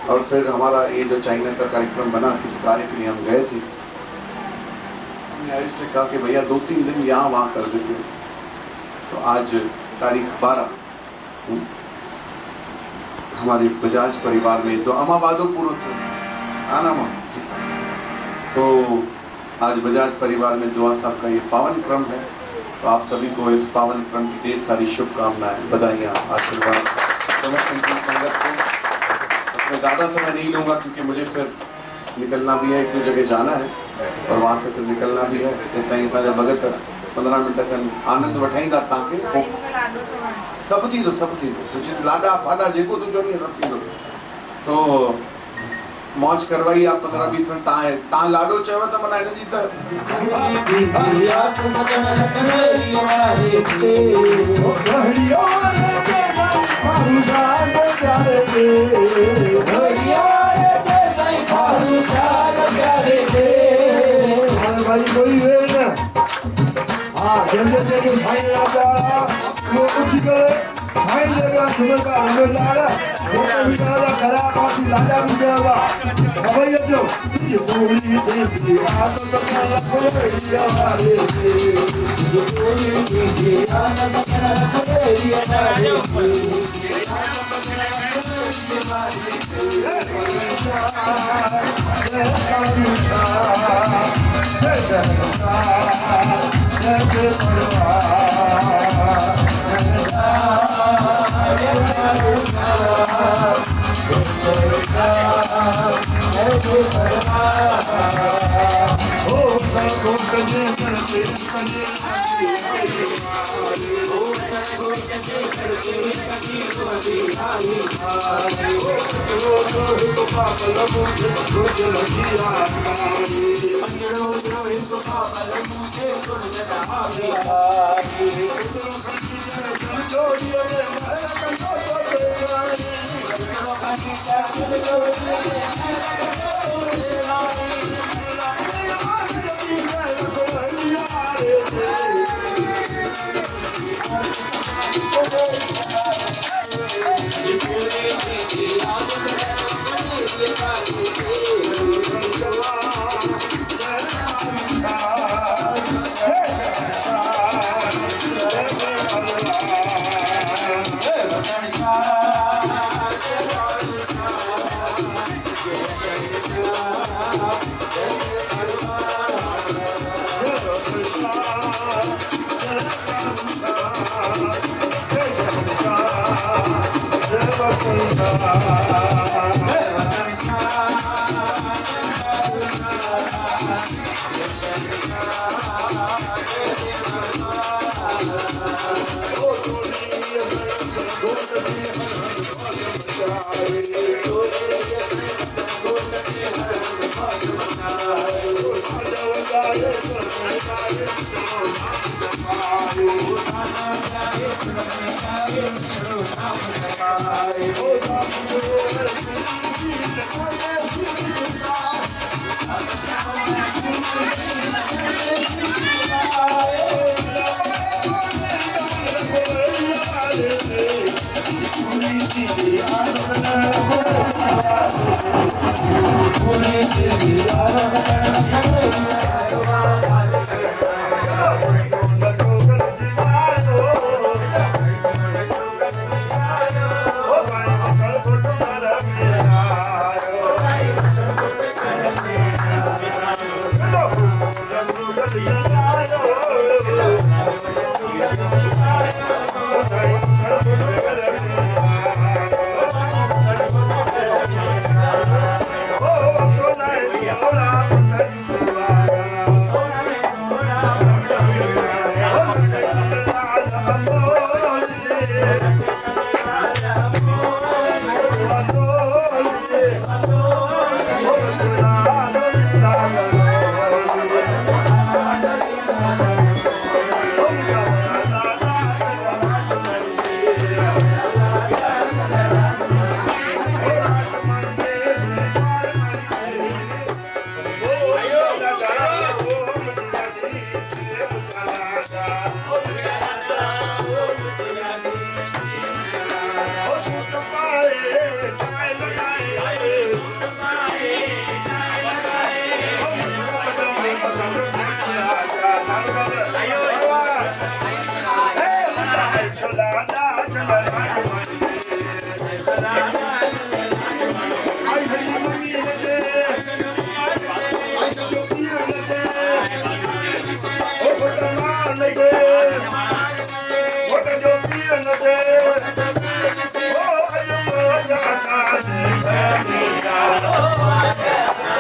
और फिर हमारा ये जो चाइना का कार्यक्रम बना, किस कार्य के लिए हम गए थे, हमने आयुष से कहा कि भैया 2-3 दिन यहाँ वहाँ कर देते। तो आज तारीख 12 हमारे बजाज परिवार में तो अमा वादो पूरो थे आना माँ, तो आज बजाज परिवार में दुआ साहब का ये पावन क्रम है। तो आप सभी को इस पावन क्रम की ढेर सारी शुभकामनाएं, बधाइयाँ, आशीर्वाद। संगत को मैं ज़्यादा समय नहीं लूँगा क्योंकि मुझे फिर निकलना भी है, एक दो जगह जाना है और वहाँ से फिर निकलना भी है। ऐसा ही असांजा भगत 15 मिनट खनि आनंद वठाईंदा तव्हांखे। सभु थींदो, सभु थींदो, तुंहिंजी लाॾा पाॾा जेको तूं चवंदी सभु थींदो। सो मौज करवाई आहे 15-20 मिनट। तव्हां लाॾो चयो त माना हिन जी Oh,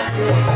Oh,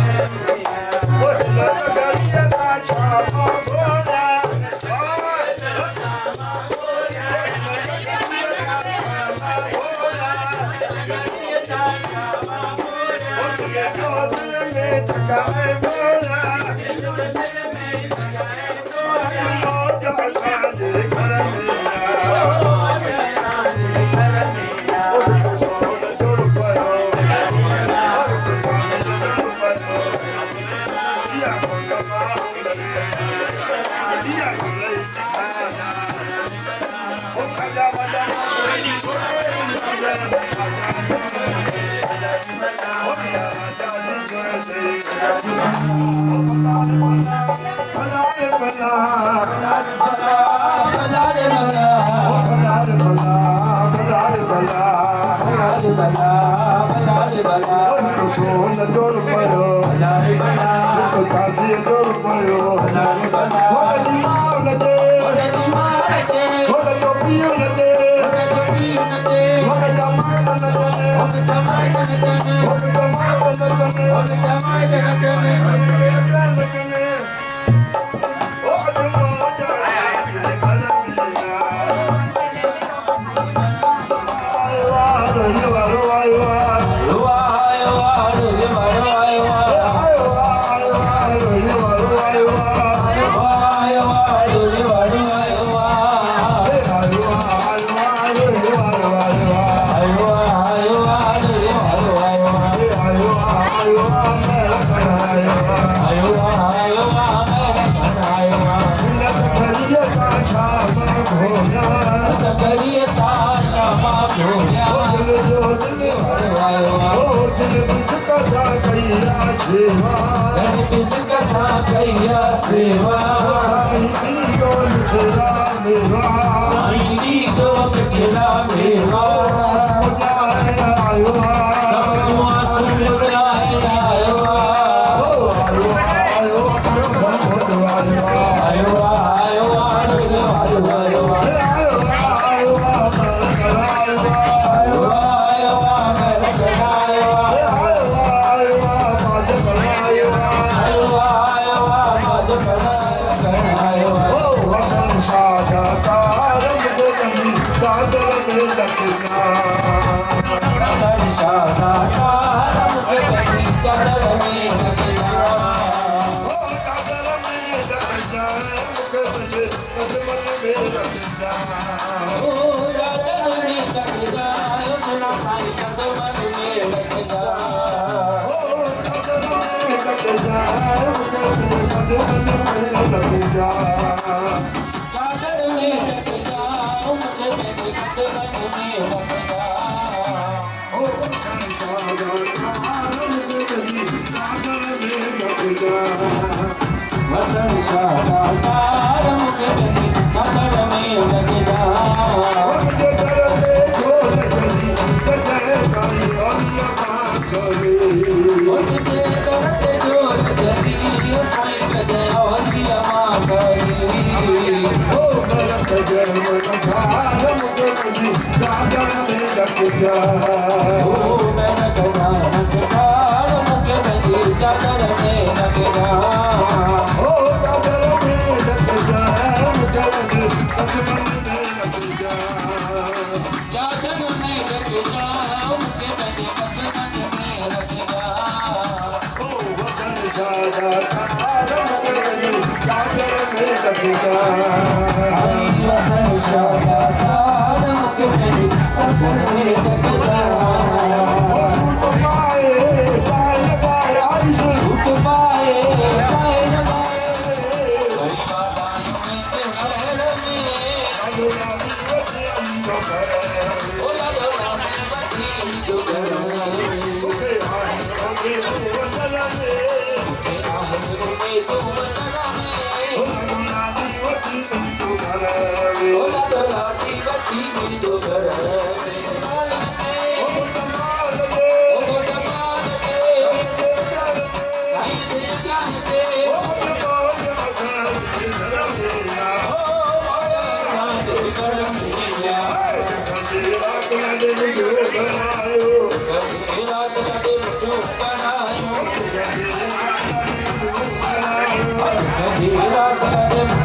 तेरा कर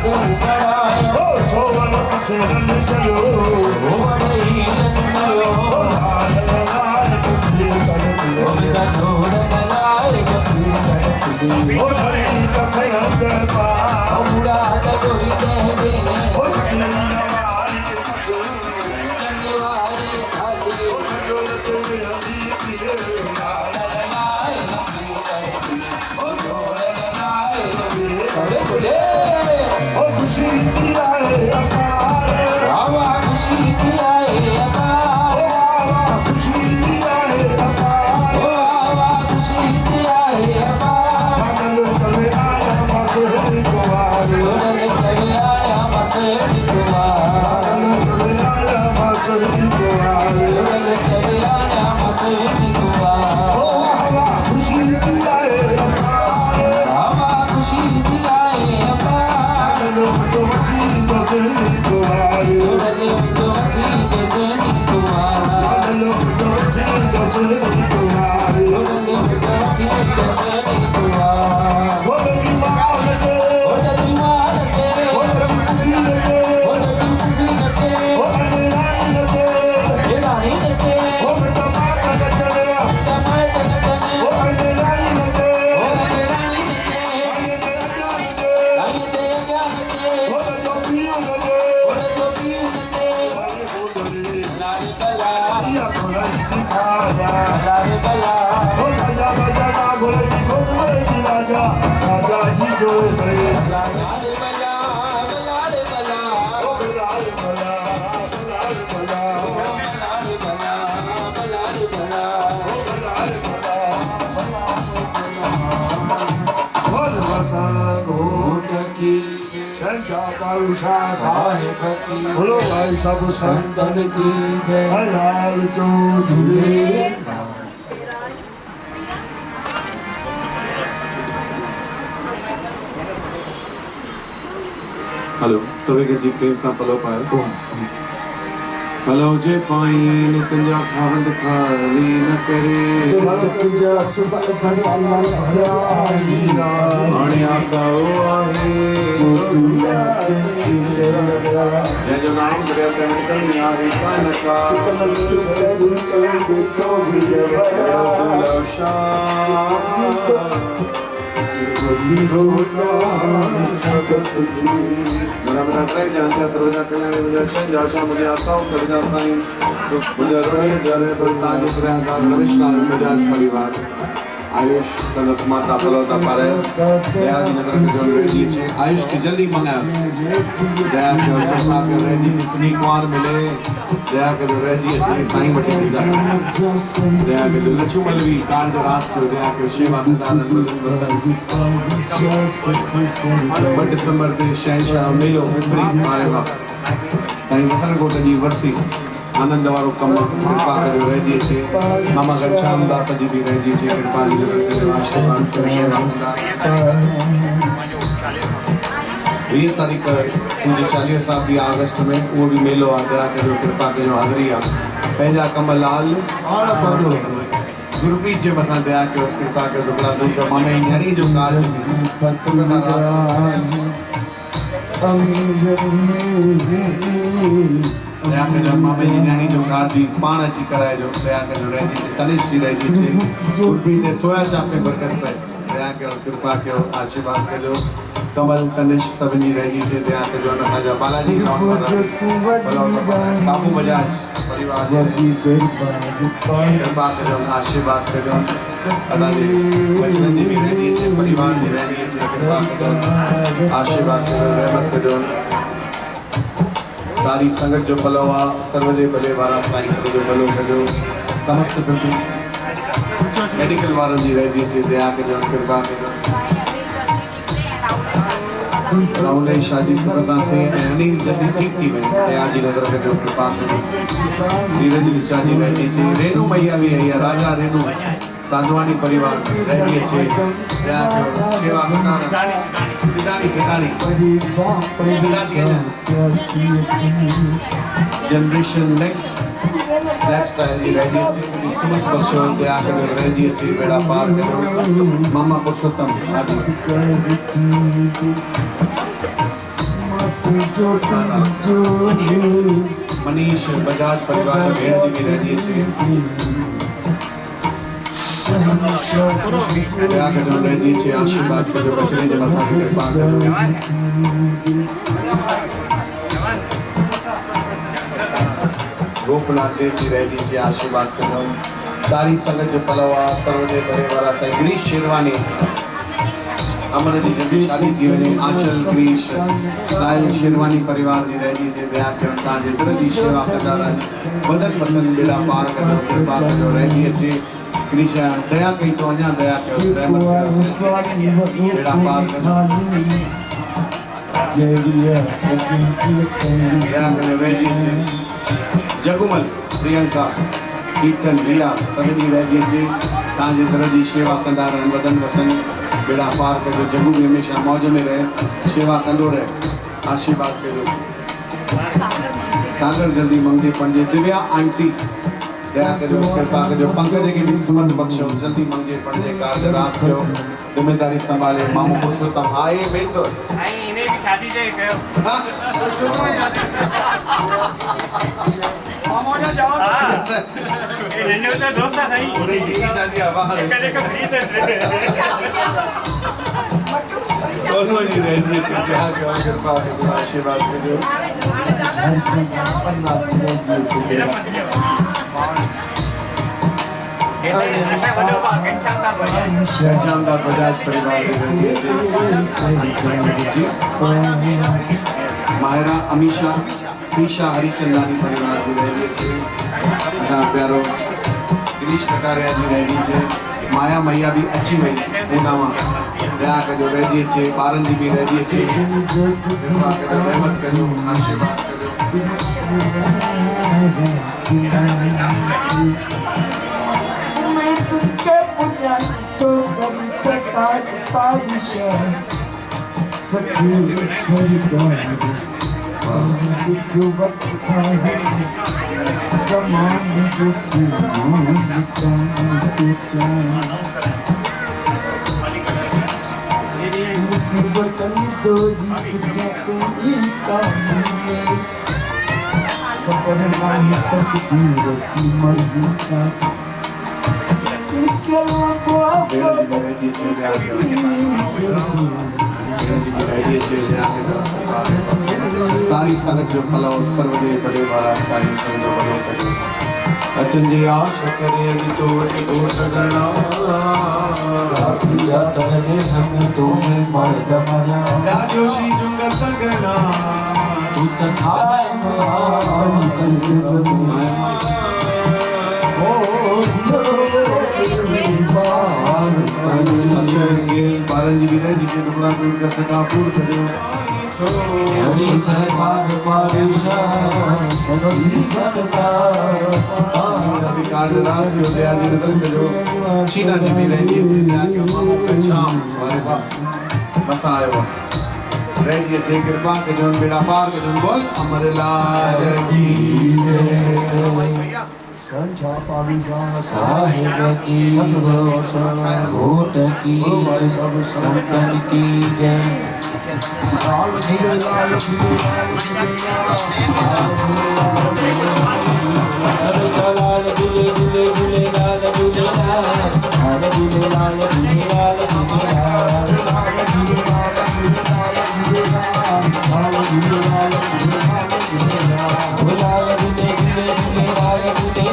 तू बनायो ओ सोवन चरण चलो ओ बड़ी लखनऊ ओ लाल लाल कुछ करती ओ मेरा छोड़ लाए कभी ओ हरी कथन करता ओ बुढ़ा कोई दे दे ओ सगनवारी जंगवारी साथी ओ सजोल तेरे हरी किए लाए ओ जोड़ लाए अरे बोले ओ खुशी की आए अपार आवा खुशी की आए अपार ओ आवा खुशी की आए अपार ओ आवा खुशी की आए अपार पागल चले आया मसहरी को आरे तोरे कभी आया मसेरी कुमार पागल चले आया मसहरी को आरे तोरे कभी आया मसेरी कुमार ओ आवा खुशी की आए अपार आवा खुशी की आए अपार पागल तो वची मसहरी को आरे तोरे तो अति जनी कुमार पागल तो वची मसहरी को आरे तोरे तो अति जनी कुमार ओ लगी मार के ओ जनी मार के ओ लगी कुड़ी लगे ओ जनी कुड़ी नचे ओ अनरानी लगे ये रानी नचे ओ बेटा मार के चले टमाटर नचने ओ अनरानी लगे ओ रानी नचे आगे तेरा जान लगे आई ते क्या नचे ओ जो पियो लगे ओ जो पी नचे अरे बोले लाल कला या थोड़ा दिखाया लाल कला ओ राजा बजाना घोड़े की खोट घोड़े की राजा राजा जी जो गए लाल बला लाल बला ओ लाल बला लाल बला लाल बला लाल बला ओ लाल बला बोल बसन घोट की संख्या पारुषा साहिब की बोलो भाई सब संत संतन की जय लाल चौधरी हेलो सभी के जी प्रेम सां पलो पायो हलो जे पाइन तुंहिंजा खावंद खाली न करे हाणे आसाओ आहे जंहिंजो नाम दरिया ते निकिरणी आहे कान का मेरा त्रय जानता सर्वजा कल्याण मुझे जाशा मुझे आसाओ करजा साईं मुझे रोए जरे प्रताज प्रयादार नविश्राम बजाज परिवार आयुष तदत माता पलवता पारे दया जी नगर के जोन रही छे आयुष की जल्दी मंगाया दया के दशा के रह जी जितनी कुआर मिले दया के जो रह जी अच्छे ताई मटी दीदा दया के जो लक्ष्मण भी कार जो रास को दया के सेवा प्रदान बदन बदन 2 दिसंबर ते शहंशाह मेलो मिंबरी मारे बा साईं वसन कोट जी वर्सी आनंद वारो कम कृपा करे रहिजी अचे मामा घनश्याम दास जी भी रहिजी अचे कृपा जी करे आशीर्वाद करे सेवा कंदा 20 तारीख़ मुंहिंजी चालीह साल बि अगस्त में उहो बि मेलो आहे दया कजो कृपा कजो हाज़िरी आहे पंहिंजा कम लाल और पढ़ो गुरप्रीत जे मथां दया कयो कृपा कयो दुबड़ा दुख मामे न्याणी जो कार्य दया कजो मामे जी न्याणी जो कार्य पाण अची कराइजो दया कजो रहिजी अचे तनिष्क जी रहिजी अचे गुरप्रीत ते सोया चाप में बरकत पए दया कयो कृपा कयो आशीर्वाद कजो कमल तनिष्क सभिनी रहिजी अचे दया कजो असांजा बालाजी बाबू बजाज परिवार जी कृपा कजो आशीर्वाद कजो असांजे बचपन जी भी रहिजी अचे परिवार जी रहिजी अचे कृपा कजो आशीर्वाद कजो रहमत कजो सारी संगत जो पलो आ सर्वदे भले वारा साईं जो भलो कजो समस्त पिंपरी मेडिकल वारनि जी रहिजी अचे दया कजो कृपा कजो राहुल जी शादी सुखता से अनिल जल्दी ठीक थी वही दया जी नजर कजो कृपा कजो धीरज ऋचा जी रहिजी अचे रेणु मैया भी है राजा रेणु साधवानी परिवार रहिजी अचे दया कयो सेवा कंदा सिधानी जनरेशन नेक्स्ट लाइफस्टाइल जी रह दिए छे सुमत बख्शो दया करो रह दिए छे बेड़ा पार करो मामा पुरुषोत्तम आदि मनीष बजाज परिवार में भेड़ जी भी रह दिए छे दया करो रह दिए छे आशीर्वाद करो बचने जे मथा के कृपा करो गोपनाथ देव जी रह दिए छे आशीर्वाद करो सारी संगत जो पलवा सर्वदे बड़े वाला साईं गिरीश शेरवानी अमर जी जब शादी थी वने आंचल गिरीश साहिल शेरवानी परिवार जी रह दिए छे दया करो ता जे दिल जी सेवा कंदा रहन वदन पसंद बेड़ा पार करो कृपा करो रह दिए छे गिरीश दया कई तो अञा दया करो रहमत करो बेड़ा पार करो दया करो रह दिए छे जगुमल प्रियंका कीर्तन रिया सभी रह दिए छे ताजे तरह जी सेवा कंदा रहन वदन वसन बेड़ा पार करो जगू भी हमेशा मौज में रहे सेवा कंदो रहे आशीर्वाद करो सागर जल्दी मंगे पंजे दिव्या आंटी दया करो कृपा करो पंकज के भी सुमत बख्शो जल्दी मंगे पंजे कार्य रात करो जिम्मेदारी संभाले मामू पुरुषोत्तम आए बेट तो आई इन्हें भी शादी दे कयो हां पुरुषोत्तम याद मामो ने जाओ ए रेने तो दोस्त था ही पूरी जी शादी आवाज कदे का फ्री थे दोनों जी रह दिए थे क्या कृपा करो आशीर्वाद करो शानदार बजाज परिवार के रह दिए जी मायरा अमीशा ईशा हरिचंदानी परिवार जी रह दिए छे प्यारो गिरीश कटारिया जी रह दिए छे माया मैया भी अच्छी वही पूनावा दया करो रह दिए छे बारन जी भी रह दिए छे कृपा करो रहमत करो आशीर्वाद करो मैं तुझके पूजा तो गम सका पाविशा सखी खरीदार जो वक्त है ज़माने जो मुसीबत दो खबर नहीं तकदीर की मर्जी छा सारी संगत जो पलो सर्वदे बड़े वाला साईं संगो बनो करे अचन जी आश करे अभी तो वो सगना राखिया तने हम तुम्हें मर्द मना या जोशी जुंग सगना तू तखाए मान कर अक्षर के बारन जी भी रह जिसे टुकड़ा टूट कर सका फूल करे हरी सरकार पारिशा सभी सरकार अधिकार राज जो दया जी ने तरफ जो चीना जी भी रह दिए थे दया के मामू का शाम हमारे पास बस आए हुआ रह दिए थे कृपा के जो बेड़ा पार के जो बोल अमर लाल की साहिब की घोट की संतन की जय लाल झूले लाल झूले लाल झूले लाल झूले झूले झूले लाल झूले लाल झूले लाल झूले लाल झूले लाल झूले लाल झूले लाल झूले लाल झूले लाल झूले लाल झूले झूले झूले लाल झूले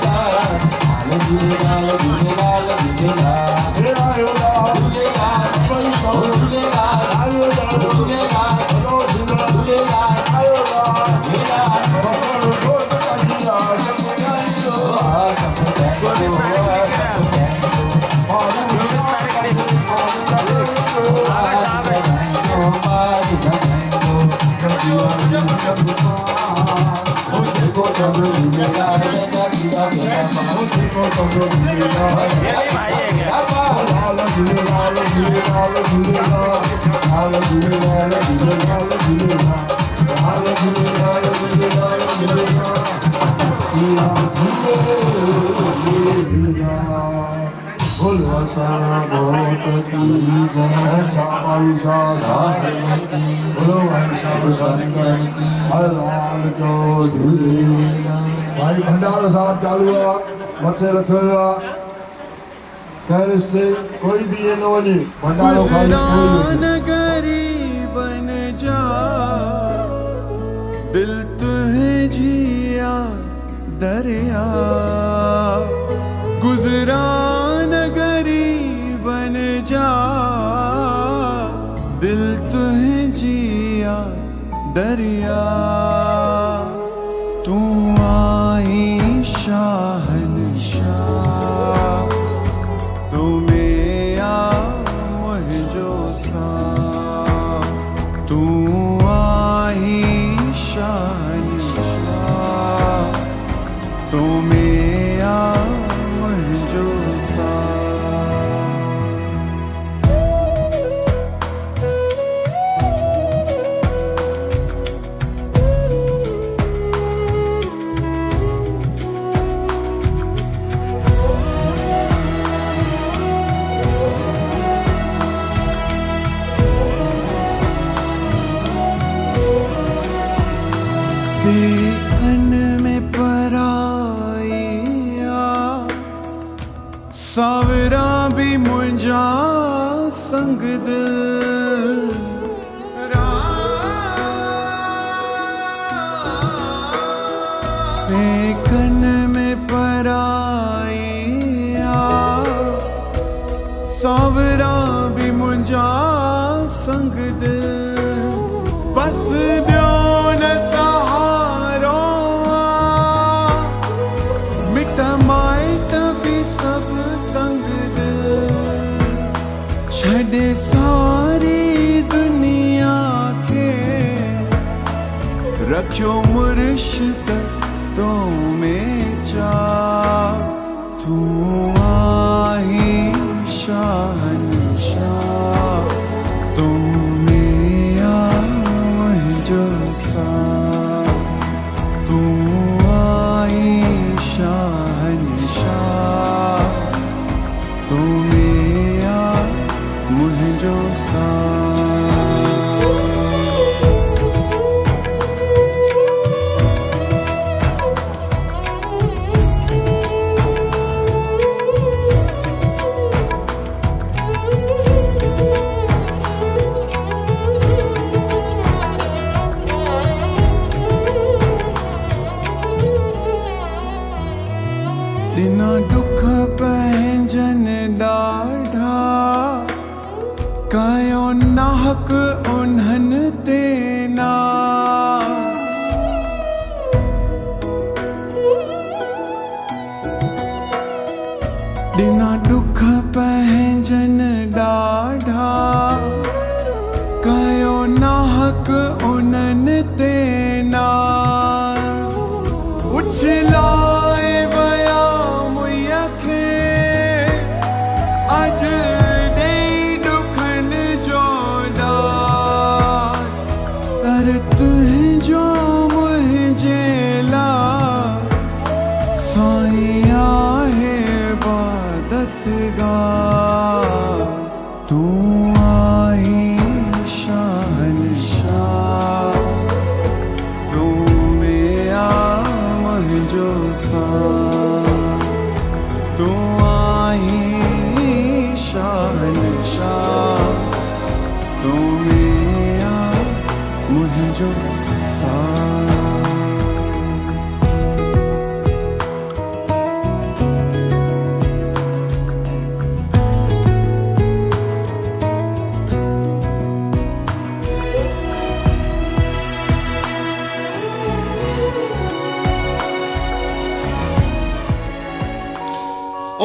लाल झूले लाल झूले लाल झूले Hallelujah. सर्वभूत की जय चापालुषा साहिब की बोलो भाई सब संगत की हलाल जो झूलेलाल। भाई भंडारो साहब चालू है मथे रखो खैर से कोई भी ये न वने भंडारो खाली नगरी बन जा दिल तुहे जिया दरिया गुजरा नगरी बन जा दिल तुहे जिया दरिया तू आई शहंशाह तू मेरा मुझो सा तू आई शहंशाह तू मेरा मुझो सा। देखन में पराइया सावरा भी मुझा संग दिल देखन में पराइया सावरा भी मुझा संग दिल बस ब्योन सहारो मिट माइट भी सब तंग दिल छड़े सारी दुनिया के रखियो मुर्शिद तो में चा तू आई शहंशाह तू मेरा मुझो सा तू आई शहंशाह तू मेरा मुझो सा। बिना दुख पंहिंजन ॾाढा कयो नाहक उन्हनि ते ना बिना दुख पंहिंजन ॾाढा कयो नाहक उन्हनि ते ना उछलाए वया मुया खे अज ॾेई ॾुखनि जो ॾाज पर तुंहिंजो मुंहिंजे लाइ साईं आहे इबादतगाह तू आई शहंशाह तू मेरा मुझो सा तू आई शहंशाह तू मेरा मुझो सा।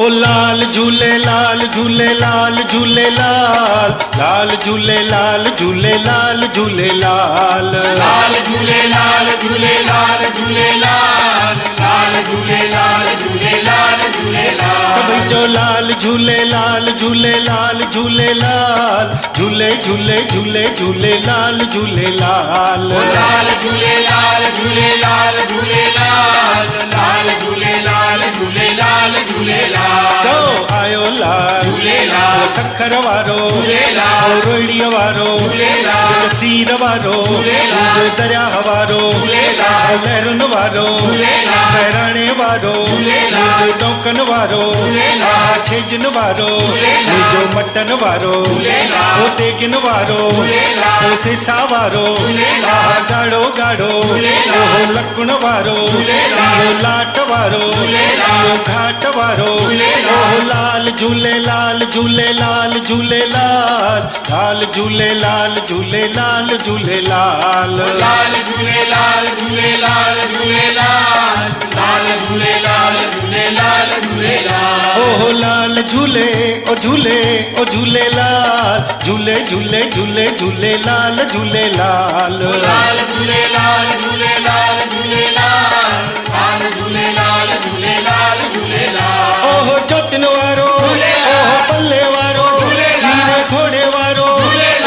ओ लाल झूले लाल झूले लाल झूले लाल लाल झूले लाल झूले लाल झूले लाल लाल झूले लाल झूले लाल झूले लाल लाल झूले लाल झूले लाल झूले सभई चो लाल झूलेलाल झूलेलाल झूलेलाल झूले झूले झूले झूलेलाल झूलेलाल लाल झूलेलाल झूलेलाल झूलेलाल लाल झूलेलाल झूलेलाल झूलेलाल चो आयो लाल झूलेलाल ओ सखर वारो झूलेलाल ओ रोड़ीअ वारो झूलेलाल ओ सीर वारो झूलेलाल जो दरिया वारो झूलेलाल ओ लहरुन वारो झूलेलाल बहिराणे वारो झूलेलाल जो डोकन वारो झूलेलाल छेजन वारो झूलेलाल जो मटन वारो झूलेलाल ओ तेगिन वारो झूलेलाल ओ सेसा वारो झूलेलाल गाड़ो गाड़ो झूलेलाल ओ लकुण वारो झूलेलाल ओ लाट वारो झूलेलाल ओ घाट वारो झूलेलाल ओ लाल झूलेलाल झूलेलाल झूलेलाल लाल झूलेलाल झूलेलाल झूलेलाल लाल झूलेलाल झूलेलाल झूलेलाल लाल झूलेलाल झूलेलाल झूलेलाल ओ लाल झूले ओ झूले ओ झूलेलाल झूले झूले झूले झूलेलाल झूलेलाल लाल झूलेलाल झूलेलाल झूलेलाल लाल झूलेलाल झूलेलाल झूलेलाल ओहो जोतिन वारो ओहो पल्ले वारो हीरे घोड़े वारो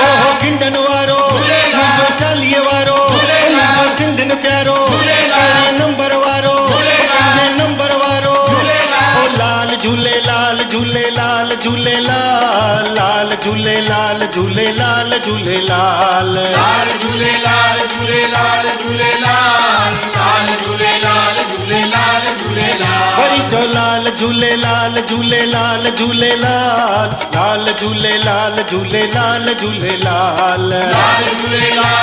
ओहो गिंडन वारो मुंहिंजो चालीह वारो मुंहिंजो सिंधिन प्यारो पहिरें नंबर वारो पंजे नंबर वारो ओ लाल झूलेलाल झूलेलाल झूलेलाल लाल झूलेलाल झूलेलाल झूलेलाल लाल झूलेलाल झूलेलाल झूलेलाल लाल झूलेलाल झूलेलाल झूलेलाल वरी चो लाल झूलेलाल झूलेलाल झूलेलाल लाल झूलेलाल झूलेलाल झूलेलाल लाल झूलेलाल